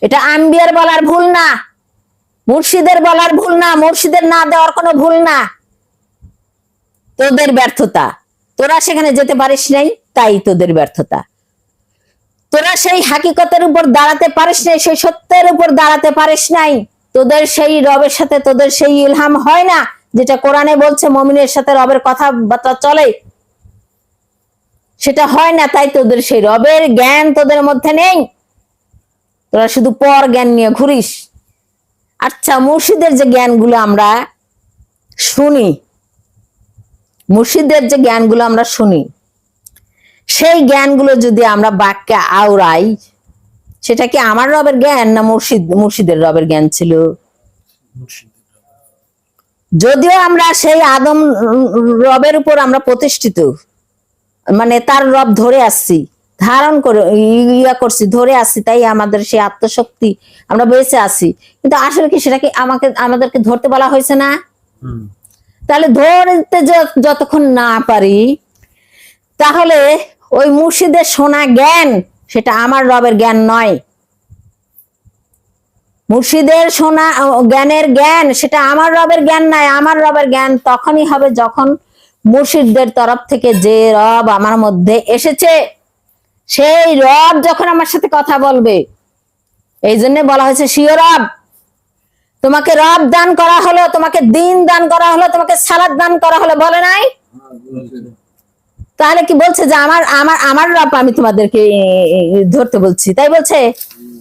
এটা আম্বিয়ার বলার ভুল না, মুর্শিদের বলার ভুল না, মুর্শিদের না দেওয়ার কোনো ভুল না, তোদের ব্যর্থতা। তোরা সেখানে যেতে পারিস নাই, তাই তোদের ব্যর্থতা। তোরা সেই হাকিকতের উপর দাঁড়াতে পারিস নাই, সেই সত্যের উপর দাঁড়াতে পারিস নাই, তোদের সেই রবের সাথে তোদের সেই ইলহাম হয় না, যেটা কোরআনে বলছে মুমিনের সাথে রবের কথাবার্তা চলে, সেটা হয় না, তাই তোদের সেই রবের জ্ঞান তোদের মধ্যে নেই। তোরা শুধু পর জ্ঞান নিয়ে ঘুরিস। আচ্ছা, মুর্শিদের যে জ্ঞানগুলো আমরা শুনি, মুর্শিদের যে জ্ঞানগুলো আমরা শুনি, সেই জ্ঞানগুলো যদি আমরা বাক্যে আওড়াই, সেটা কি আমার রবের জ্ঞান না মুর্শিদের রবের জ্ঞান ছিল? যদিও আমরা সেই আদম রবের উপর আমরা প্রতিষ্ঠিত, মানে তার রব ধরে আসছি, ধারণ করে করছি, ধরে আসছি, তাই আমাদের সেই আত্মশক্তি আমরা বেঁচে আছি। কিন্তু আসলে কি সেটা কি আমাদেরকে ধরতে বলা হয়েছে না? তাহলে ধরতে যতক্ষণ না পারি, তাহলে ওই মুর্শিদের শোনা জ্ঞান সেটা আমার রবের জ্ঞান নয়। মুর্শিদের শোনা জ্ঞানের জ্ঞান সেটা আমার রবের জ্ঞান নাই। আমার রবের জ্ঞান তখনই হবে যখন মুর্শিদদের তরফ থেকে যে রব আমার মধ্যে এসেছে, সেই রব যখন আমার সাথে কথা বলবে। এই জন্য বলা হয়েছে স্বীয় রব। তোমাকে রব দান করা হলো, তোমাকে দিন দান করা হলো, তোমাকে সালাত দান করা হলো, বলে নাই? তাহলে কি বলছে যে আমার আমার আমার রব আমি তোমাদেরকে ধরতে বলছি, তাই বলছে?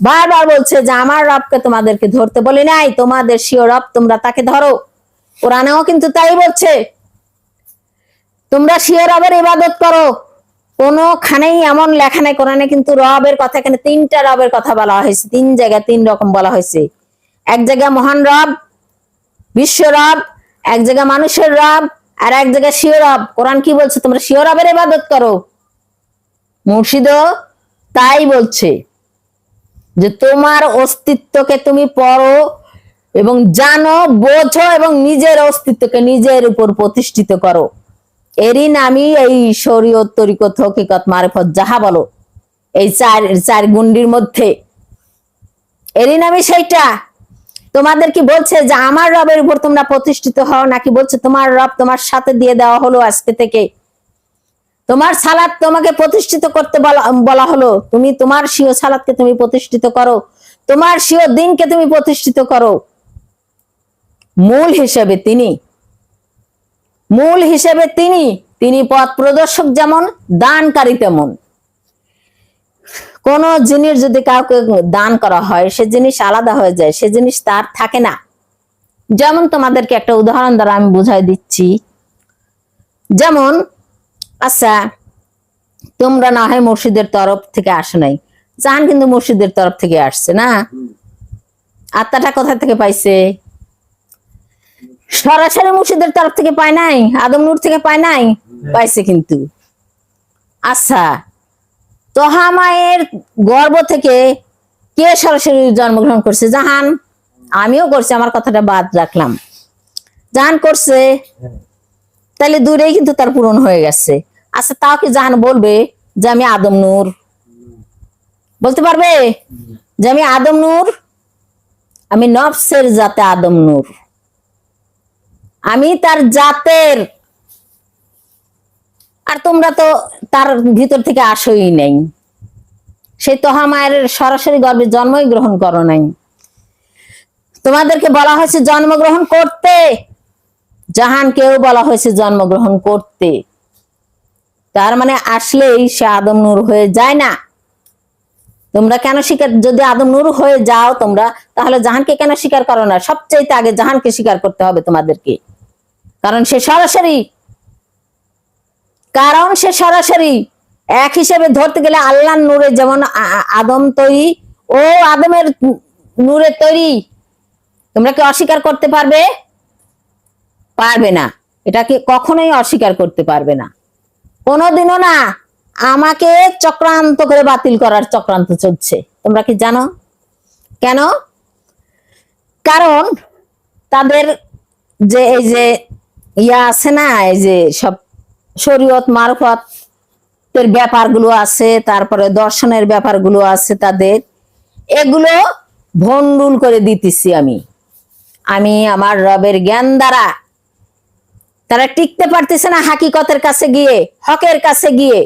বারবার বলছে যে আমার রবকে তোমাদেরকে ধরতে বলি নাই, তোমাদের স্বীয় রব তোমরা তাকে ধরো। কোরআনেও কিন্তু তাই বলছে, তোমরা স্বীয় রবের ইবাদত করো। কোনখানেই এমন লেখা নাই কোরআনে কিন্তু রবের কথা, এখানে তিনটা রবের কথা বলা হয়েছে, তিন জায়গায় তিন রকম বলা হয়েছে। এক জায়গায় মহান রব, বিশ্ব রব, এক জায়গায় মানুষের রব, আর এক জায়গায় স্বীয় রব। কোরআন কি বলছে? তোমরা স্বীয় রবের ইবাদত করো। মুর্শিদও তাই বলছে যে তোমার অস্তিত্বকে তুমি পড়ো এবং জানো, বোঝো এবং নিজের অস্তিত্বকে নিজের উপর প্রতিষ্ঠিত করো। এরই নামই এই শরীয়ত, তরিকত, হকিকত, মারিফত যাহা বলো, এই চার গুন্ডির মধ্যে এরই নামই সেইটা। তোমাদের কি বলছে যে আমার রবের উপর তোমরা প্রতিষ্ঠিত হও, নাকি বলছে তোমার রব তোমার সাথে দিয়ে দেওয়া হলো আজকে থেকে? তোমার সালাত তোমাকে প্রতিষ্ঠিত করতে বলা হলো, তুমি তোমার স্বীয় সালাতকে তুমি প্রতিষ্ঠিত করো, তোমার স্বীয় দিনকে তুমি প্রতিষ্ঠিত করো। মূল হিসেবে তিনি, মূল হিসেবে তিনি, তিনি পথ প্রদর্শক যেমন দানকারী তেমন। কোন জিনিস যদি কাউকে দান করা হয় সে জিনিস আলাদা হয়ে যায়, সে জিনিস তার থাকে না। যেমন তোমাদেরকে একটা উদাহরণ দ্বারা আমি বুঝাই দিচ্ছি। যেমন আচ্ছা, তোমরা না হয় মুর্শিদের তরফ থেকে আসো নাই, জাহান কিন্তু মুর্শিদের তরফ থেকে আসছে না? আত্মাটা কোথা থেকে পাইছে? সরাসরি মুর্শিদের তরফ থেকে পায় নাই, আদম নূর থেকে পায় নাই, পাইছে কিন্তু। আচ্ছা, তোহা মায়ের গর্ভ থেকে কে সরাসরি জন্মগ্রহণ করছে? জাহান। আমিও করছি, আমার কথাটা বাদ রাখলাম, জাহান করছে, তাহলে দূরেই কিন্তু তার পূরণ হয়ে গেছে। আচ্ছা, তাও কি জাহান বলবে যে আমি আদম নূর? বলতে পারবে যে আমি আদম নূর? আমি নফসের জাতে আদম নূর, আমি তার জাতের। আর তোমরা তো তার ভিতর থেকে আসোই নাই, সেই তোহা মায়ের সরাসরি গর্ভে জন্মই গ্রহণ করো নাই। তোমাদেরকে বলা হয়েছে জন্মগ্রহণ করতে, জাহানকেও বলা হয়েছে জন্মগ্রহণ করতে। তার মানে আসলেই সে আদম নূর হয়ে যায় না। তোমরা কেন স্বীকার, যদি আদম নূর হয়ে যাও তোমরা, তাহলে জাহানকে কেন স্বীকার করো না? সবচেয়ে আগে জাহানকে স্বীকার করতে হবে তোমাদেরকে, কারণ সে সরাসরি, কারণ সে সরাসরি। এক হিসেবে ধরতে গেলে আল্লাহর নূরে যেমন আদম তৈরি, ও আদমের নূরে তৈরি। তোমরা কি অস্বীকার করতে পারবে? পারবে না, এটাকে কখনোই অস্বীকার করতে পারবে না, কোনোদিনও না। আমাকে চক্রান্ত করে বাতিল করার চক্রান্ত চলছে, তোমরা কি জানো কেন? কারণ তাদের যে এই যে ইয়া আছে না, এই যে সব শরীয়ত মারফতের ব্যাপারগুলো আছে, তারপরে দর্শনের ব্যাপারগুলো আছে তাদের, এগুলো ভন্ডুল করে দিতেছি আমি আমার রবের জ্ঞান দ্বারা। তারা টিকতে পারতেছে না হাকিকতের কাছে গিয়ে, হকের কাছে গিয়ে।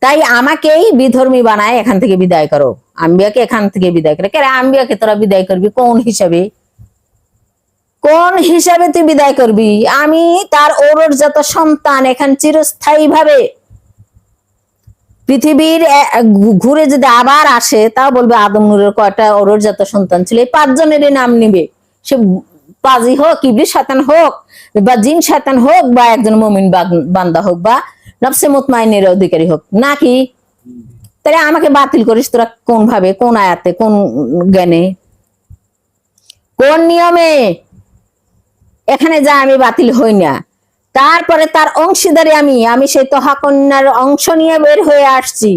তাই আমাকেই বিধর্মী বানায়, এখান থেকে বিদায় করো, আম্বিয়াকে এখান থেকে বিদায় করে। কেন আম্বিয়াকে তোরা বিদায় করবি? কোন হিসাবে, কোন হিসাবে তুই বিদায় করবি? আমি তার ঔরজাত সন্তান, এখান চিরস্থায়ী ভাবে পৃথিবীর ঘুরে যদি আবার আসে, তাও বলবে আদম নূরের কয়টা ঔরজাত সন্তান ছিল, এই 5 জনেরই নাম নিবে। সে পাজি হোক, ইবলিস শয়তান হোক, বা জিন শয়তান হোক, বা একজন মুমিন বান্দা হোক, বা নফসে মুতমাইনের অধিকারী হোক, নাকি? তাহলে আমাকে বাতিল করিস তোরা কোন ভাবে, কোন আয়াতে, কোন জ্ঞানে, কোন নিয়মে? এখানে যা আমি বাতিল হই না, তারপরে তার অংশীদারি আমি সেই তোহা কন্যার অংশ নিয়ে বের হয়ে আসছি,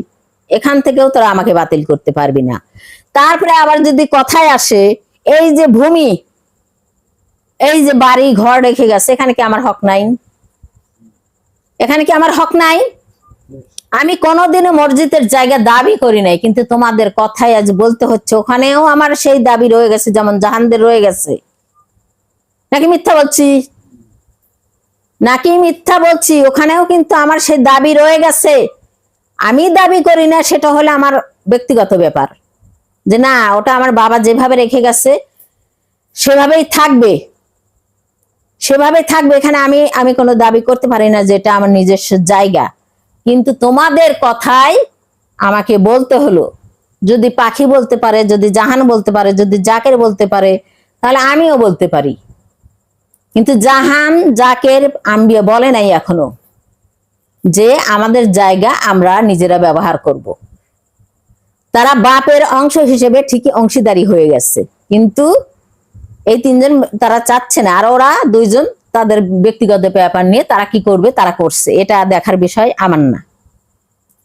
এখান থেকেও তোরা আমাকে বাতিল করতে পারবি না। তারপরে আবার যদি কথায় আসে, এই যে ভূমি, এই যে বাড়ি ঘর রেখে গেছে, এখানে কি আমার হক নাই? এখানে কি আমার হক নাই? আমি কোনোদিনও মসজিদের জায়গা দাবি করি নাই, কিন্তু তোমাদের কথাই আজ বলতে হচ্ছে ওখানেও আমার সেই দাবি রয়ে গেছে, যেমন জাহানদের রয়ে গেছে। নাকি মিথ্যা বলছি? নাকি মিথ্যা বলছি? ওখানেও কিন্তু আমার সেই দাবি রয়ে গেছে। আমি দাবি করি না, সেটা হলো আমার ব্যক্তিগত ব্যাপার, যে না, ওটা আমার বাবা যেভাবে রেখে গেছে সেভাবেই থাকবে, সেভাবেই থাকবে। এখানে আমি কোনো দাবি করতে পারি না যে এটা আমার নিজস্ব জায়গা। কিন্তু তোমাদের কথাই আমাকে বলতে হলো। যদি পাখি বলতে পারে, যদি জাহান বলতে পারে, যদি জাকের বলতে পারে, তাহলে আমিও বলতে পারি। কিন্তু জাহান, জাকের, আম্বিয়া বলে নাই এখনো যে আমাদের জায়গা আমরা নিজেরা ব্যবহার করব। তারা বাপের অংশ হিসেবে ঠিকই অংশীদারি হয়ে গেছে, কিন্তু এই 3 জন তারা চাচ্ছে না। আর ওরা 2 জন তাদের ব্যক্তিগত ব্যাপার নিয়ে তারা কি করবে, তারা করছে। এটা দেখার বিষয় আমার না,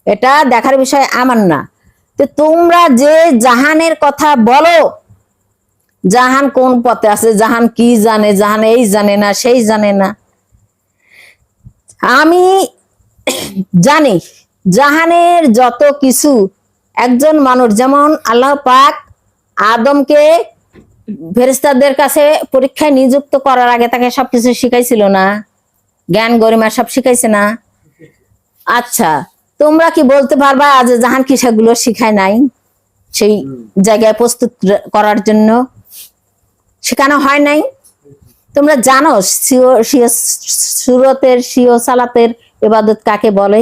এটা দেখার বিষয় আমার না। তো তোমরা যে জাহানের কথা বলো, জাহান কোন পথে আছে, জাহান কি জানে, জাহান এই জানে না, সেই জানে না। আমি জানি জাহানের যত কিছু। একজন মানুষ, যেমন আল্লাহ পাক আদমকে ফেরেশতাদের কাছে পরীক্ষায় নিযুক্ত করার আগে তাকে সবকিছু শিখাইছিল না? জ্ঞান গরিমা সব শিখাইছে না? আচ্ছা, তোমরা কি বলতে পারবা যে জাহান কি সেগুলো শিখায় নাই? সেই জায়গায় প্রস্তুত করার জন্য শেখানো হয় নাই? তোমরা জানো সুরতের সিও সালাতের ইবাদত কাকে বলে?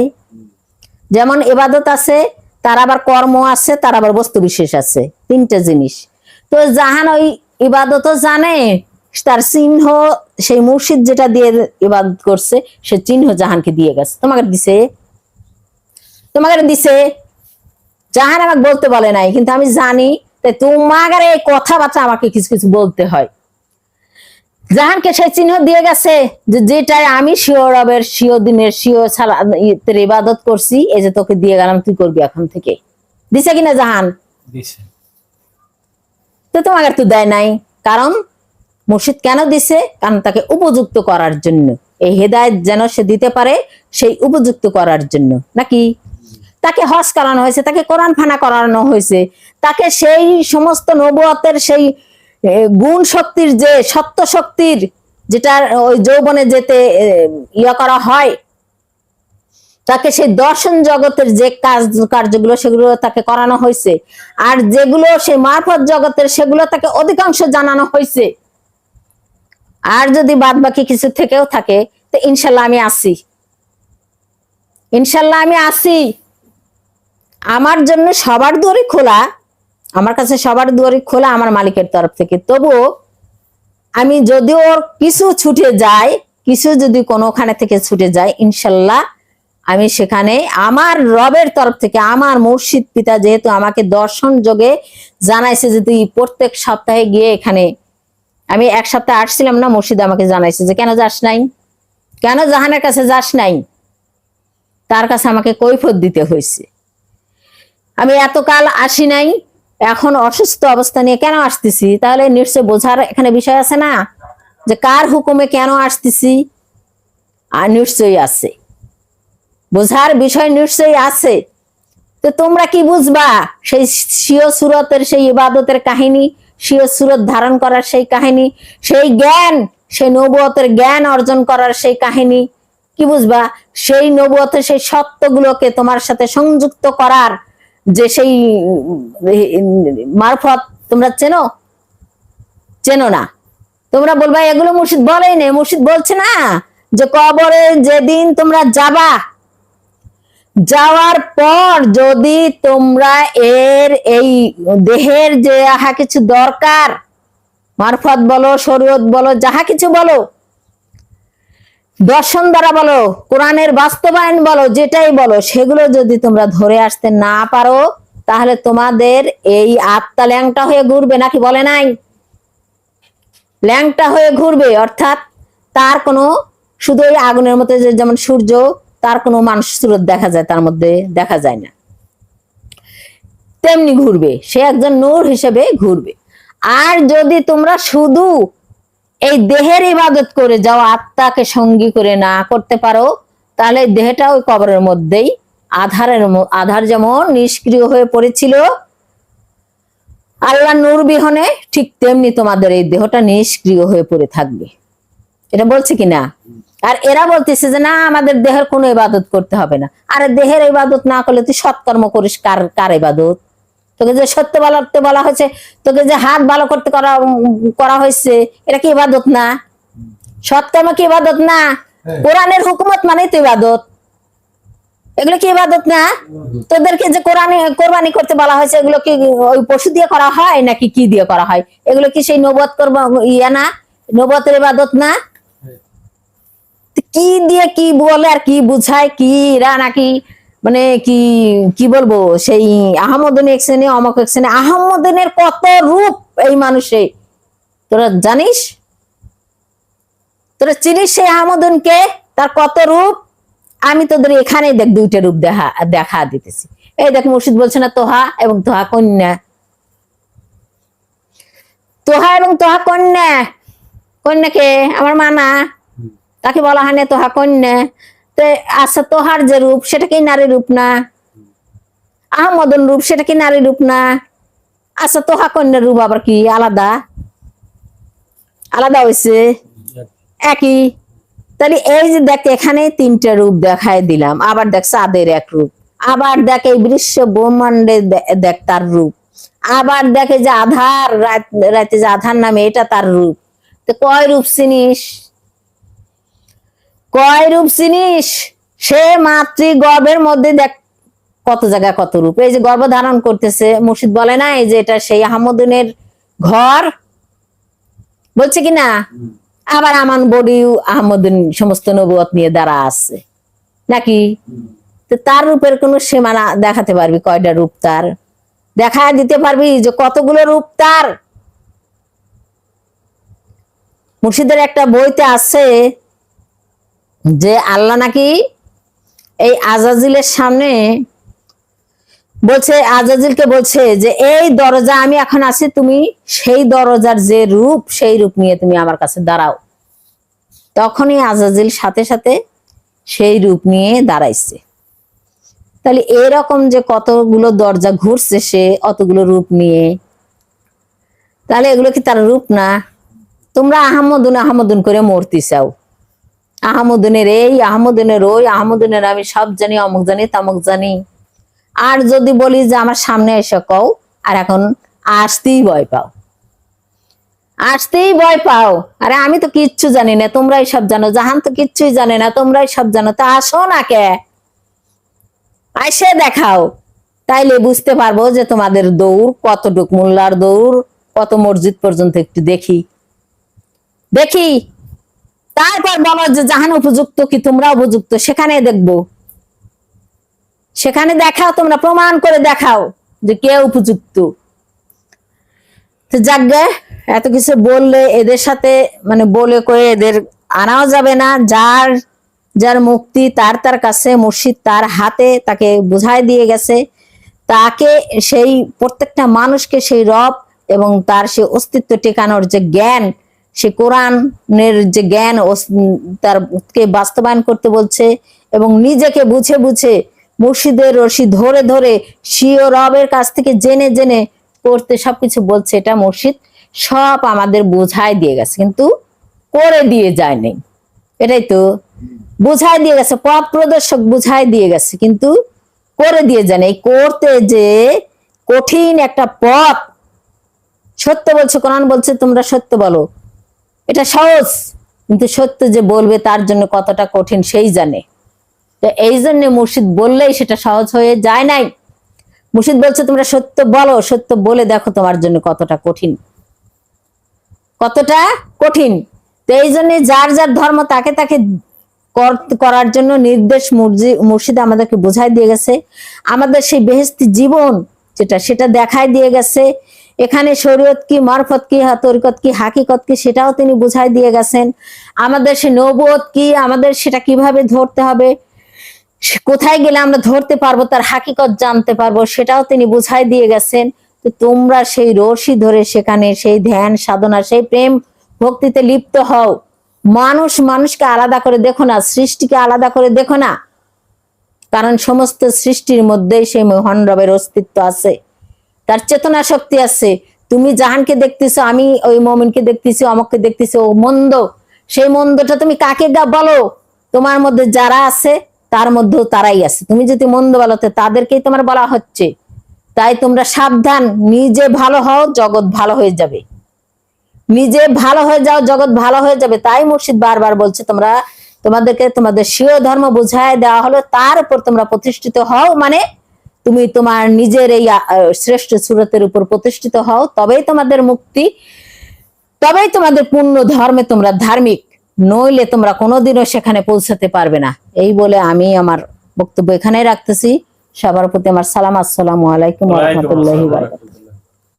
যেমন ইবাদত আছে, তার আবার কর্ম আছে, তার আবার বস্তু বিশেষ আছে, তিনটা জিনিস। তো জাহান ওই ইবাদতও জানে, তার চিহ্ন সেই মুর্শিদ যেটা দিয়ে ইবাদত করছে সে চিহ্ন জাহানকে দিয়ে গেছে। তোমাকে দিছে? তোমাকে দিছে? জাহান আমাকে বলতে বলে নাই, কিন্তু আমি জানি। তাই তোমার এই কথাবার্তা আমাকে কিছু কিছু বলতে হয়। জাহানকে সেই চিহ্ন দিয়ে গেছে যে যেটাই আমি শিও রবের শিও দিনের শিও সালাতের ইবাদত করছি, এই যে তোকে দিয়ে গেলাম, তুই করবি এখন থেকে। দিছে কিনা জাহান? দিছে। তো তোমাকে তো দেয় নাই। কারণ মুর্শিদ কেন দিছে? কারণ তাকে উপযুক্ত করার জন্য, এই হেদায়েত যেন সে দিতে পারে, সেই উপযুক্ত করার জন্য নাকি? তাকে হজ করানো হয়েছে, তাকে কোরআন ফানা করানো হয়েছে, তাকে সেই সমস্ত নবুয়তের সেই গুণ শক্তির, যে সত্য শক্তির, যেটা ওই যৌবনে যেতে ইয়া করা হয়, তাকে সেই দর্শন জগতের যে কার্যগুলো সেগুলো তাকে করানো হয়েছে। আর যেগুলো সেই মারফত জগতের সেগুলো তাকে অধিকাংশ জানানো হয়েছে। আর যদি বাদ বাকি কিছু থেকেও থাকে তো ইনশাল্লাহ আমি আসি, ইনশাল্লাহ আমি আসি। আমার জন্য সবার দুয়ারই খোলা, আমার কাছে সবার দুয়ারই খোলা আমার মালিকের তরফ থেকে। তবুও আমি যদি ওর কিছু ছুটে যায়, কিছু যদি কোনোখানে থেকে ছুটে যায়, ইনশাল্লাহ আমি সেখানে আমার রবের তরফ থেকে, আমার মুর্শিদ পিতা যেহেতু আমাকে দর্শন যোগে জানাইছে যে তুই প্রত্যেক সপ্তাহে গিয়ে এখানে, আমি এক সপ্তাহ আসছিলাম না, মুর্শিদ আমাকে জানাইছে যে কেন যাস নাই, কেন জাহানের কাছে যাস নাই। তার কাছে আমাকে কৈফিয়ত দিতে হয়েছে। আমি এতকাল আসি নাই, এখন অসুস্থ অবস্থা নিয়ে কেন আসতেছি, তাহলে নিশ্চয় বোঝার এখানে বিষয় আছে না, যে কার হুকুমে কেন আসতেছি। আর নিশ্চয়ই আছে, বোঝার বিষয় নিশ্চয়ই আছে। তো তোমরা কি বুঝবা সেই স্বীয় সুরতের সেই ইবাদতের কাহিনী, স্বীয় সুরত ধারণ করার সেই কাহিনী, সেই জ্ঞান, সেই নবুয়তের জ্ঞান অর্জন করার সেই কাহিনী কি বুঝবা? সেই নবুয়তের সেই সত্যগুলোকে তোমার সাথে সংযুক্ত করার যে সেই মারফত তোমরা চেনো? চেনো না। তোমরা বলবা এগুলো মুর্শিদ বলেই না। মুর্শিদ বলছে না যে কবরে যেদিন তোমরা যাবা, যাওয়ার পর যদি তোমরা এর এই দেহের যে যাহা কিছু দরকার, মারফত বলো, শরীয়ত বলো, যাহা কিছু বলো, দর্শন দ্বারা বলো, কোরআনের বাস্তবায়ন বলো, যেটাই বলো, সেগুলো যদি তোমরা ধরে আসতে না পারো, তাহলে তোমাদের এই আত্মা ল্যাংটা হয়ে ঘুরবে। নাকি বলে নাই? ল্যাংটা হয়ে ঘুরবে, অর্থাৎ তার কোনো, শুধু ওই আগুনের মধ্যে যেমন সূর্য, তার কোনো মানুষ সুরত দেখা যায়, তার মধ্যে দেখা যায় না, তেমনি ঘুরবে, সে একজন নূর হিসেবে ঘুরবে। আর যদি তোমরা শুধু এই দেহের ইবাদত করে যাও, আত্মাকে সঙ্গী করে না করতে পারো, তাহলে দেহটা ওই কবরের মধ্যেই আধার যেমন নিষ্ক্রিয় হয়ে পড়েছিল আল্লাহ নূর বিহনে, ঠিক তেমনি তোমাদের এই দেহটা নিষ্ক্রিয় হয়ে পড়ে থাকবে। এটা বলছে কিনা? আর এরা বলতেছে যে না, আমাদের দেহের কোনো ইবাদত করতে হবে না। আরে দেহের ইবাদত না করলে তুই সৎকর্ম করিস, কার ইবাদত? তোকে যে সত্য বলতে বলা হয়েছে, তোকে যে হাত ভালো করতে করা হয়েছে, এটা কি ইবাদত না? সৎকর্ম কি ইবাদত না? কোরআনের হুকুমত মানেই তো ইবাদত। এগুলো কি ইবাদত না? তোদেরকে যে কোরবানি করতে বলা হয়েছে, এগুলো কি ওই পশু দিয়ে করা হয় নাকি কি দিয়ে করা হয়? এগুলো কি সেই নবুয়ত ইয়া না? নবুয়তের ইবাদত না? কি দিয়ে কি বলে আর কি বুঝায়, কি রা নাকি মানে কি কি বলবো, সেই আহমদিনী এক শ্রেণী, অমক এক শ্রেণী। আহমদিনের কত রূপ এই মানুষে, তোরা জানিস? তোরা চিনিস সেই আহমদিনকে? তার কত রূপ। আমি তোদের এখানেই দেখ দুইটা রূপ দেখা দিতেছি। এই দেখ, মুর্শিদ বলছে না তোহা এবং তোহা কন্যা, তোহা এবং তোহা কন্যা। কন্যাকে আমার মানা, তাকে বলা হয় না তোহা কন্যা। তো আচ্ছা, তোহার যে রূপ সেটা কি নারী রূপ না? আহমদন রূপ সেটা কি নারী রূপ না? আচ্ছা, তোহা কন্যার রূপ আবার কি আলাদা? আলাদা হয়েছে? একই। তাহলে এই যে দেখ এখানে তিনটা রূপ দেখায় দিলাম, আবার দেখ চাঁদের এক রূপ, আবার দেখ এই বিশ্ব ব্রহ্মাণ্ডে দেখ তার রূপ, আবার দেখে যে আধার রাতে যে আধার নামে এটা তার রূপ। তো কয় রূপ চিনিস? কয় রূপ চিনিস? সে মাতৃ গর্ভের মধ্যে দেখ কত জায়গা কত রূপ। এই যে গর্ভ ধারণ করতেছে, মুর্শিদ বলে না এই যে এটা সেই আহমদুনের ঘর, বলছে কি না? আবার আমান বডি আহমদুন সমস্ত নবুয়ত নিয়ে দাঁড়া আছে নাকি? তো তার রূপের কোন সীমানা দেখাতে পারবি? কয়টা রূপ তার দেখা দিতে পারবি যে কতগুলো রূপ তার? মুর্শিদের একটা বইতে আছে যে আল্লাহ নাকি এই আজাজিলের সামনে বলছে, আজাজিলকে বলছে যে এই দরজা আমি এখন আছি, তুমি সেই দরজার যে রূপ সেই রূপ নিয়ে তুমি আমার কাছে দাঁড়াও। তখনই আজাজিল সাথে সাথে সেই রূপ নিয়ে দাঁড়াইছে। তাহলে এরকম যে কতগুলো দরজা ঘুরছে সে অতগুলো রূপ নিয়ে, তাহলে এগুলো কি তার রূপ না? তোমরা আহমদুন আহমদুন করে মরতে চাও, আহমদুনের এই আহমদুনের ওই, আহমদুনের আমি সব জানি, অমুক জানি তমুক জানি। আর যদি বলি যে আমার সামনে এসে কও, আর এখন আসতেই ভয় পাও, আসতেই ভয় পাও। আরে আমি তো কিচ্ছু জানি না, তোমরাই সব জানো। জাহান তো কিচ্ছুই জানে না, তোমরাই সব জানো। তা আসো না কে, আইসে দেখাও, তাইলে বুঝতে পারবো যে তোমাদের দৌড় কতটুক, মোল্লার দৌড় কত মসজিদ পর্যন্ত একটু দেখি দেখি, তারপর বলো যে জাহান উপযুক্ত কি তোমরা উপযুক্ত, সেখানে দেখবো। সেখানে দেখাও, তোমরা প্রমাণ করে দেখাও যে কে উপযুক্ত। তো যাজ্ঞা এত কিছু বললে এদের সাথে মানে বলে করে এদের আনাও যাবে না। যার যার মুক্তি তার তার কাছে, মুর্শিদ তার হাতে তাকে বুঝাই দিয়ে গেছে। তাকে সেই প্রত্যেকটা মানুষকে সেই রব এবং তার সেই অস্তিত্ব টেকানোর যে জ্ঞান, সে কোরআনের যে জ্ঞান তারকে বাস্তবায়ন করতে বলছে, এবং নিজেকে বুঝে বুঝে মুর্শিদের রশি ধরে ধরে স্বীয় রবের কাছ থেকে জেনে জেনে করতে সবকিছু বলছে। এটা মুর্শিদ সব আমাদের বোঝাই দিয়ে গেছে, কিন্তু করে দিয়ে যায়নি। এটাই তো বুঝাই দিয়ে গেছে, পথ প্রদর্শক বুঝাই দিয়ে গেছে, কিন্তু করে দিয়ে যায়নি। এই করতে যে কঠিন একটা পথ। সত্য বলছে, কোরআন বলছে তোমরা সত্য বলো, এটা সহজ, কিন্তু সত্য যে বলবে তার জন্য কতটা কঠিন সেই জানে। তো এই জন্য মুর্শিদ বললেই সেটা সহজ হয়ে যায় নাই। মুর্শিদ বলছে তোমরা সত্য বলো, সত্য বলে দেখো তোমার জন্য কতটা কঠিন, কতটা কঠিন। তো এই জন্য যার যার ধর্ম তাকে তাকে করার জন্য নির্দেশ মুর্শিদ আমাদেরকে বোঝাই দিয়ে গেছে। আমাদের সেই বেহেশতি জীবন যেটা, সেটা দেখাই দিয়ে গেছে। এখানে শরীয়ত কি, মারফত কি, তরিকত কি, হাকিকত কি, সেটাও তিনি বুঝাই দিয়ে গেছেন। আমাদের সে নবুয়ত কি, আমাদের সেটা কিভাবে ধরতে হবে, কোথায় গেলে আমরা ধরতে পারবো, তার হাকিকত জানতে পারবো, সেটাও তিনি বুঝাই দিয়ে গেছেন। তো তোমরা সেই রশি ধরে সেখানে সেই ধ্যান সাধনা, সেই প্রেম ভক্তিতে লিপ্ত হও। মানুষকে আলাদা করে দেখো না, সৃষ্টিকে আলাদা করে দেখো না, কারণ সমস্ত সৃষ্টির মধ্যেই সেই মহান রবের অস্তিত্ব আছে, তার চেতনা শক্তি আছে। তুমি জাহানকে দেখতেছো, আমি ওই মুমিনকে দেখতেছি, অমককে দেখতেছি, ও মন্দ। সেই মন্দটা তুমি কাকে বলো? তোমার মধ্যে যারা আছে তার মধ্যেও তারাই আছে। তুমি যদি মন্দ বলো তো তাদেরকেই তোমার বলা হচ্ছে। তাই তোমরা সাবধান, নিজে ভালো হও, জগৎ ভালো হয়ে যাবে। নিজে ভালো হয়ে যাও, জগৎ ভালো হয়ে যাবে। তাই মুর্শিদ বারবার বলছে তোমরা, তোমাদেরকে তোমাদের স্বীয় ধর্ম বুঝায় দেওয়া হলো, তার উপর তোমরা প্রতিষ্ঠিত হও। মানে তুমি তোমার নিজের এই শ্রেষ্ঠ সুরতের উপর প্রতিষ্ঠিত হও, তবেই তোমাদের মুক্তি, তবেই তোমাদের পূর্ণ ধর্মে তোমরা ধার্মিক, নইলে তোমরা কোনোদিনও সেখানে পৌঁছাতে পারবে না। এই বলে আমি আমার বক্তব্য এখানে রাখতেছি। সবার প্রতি আমার সালাম, আসসালামু আলাইকুম ওয়া রাহমাতুল্লাহি ওয়া বারাকাতুহু।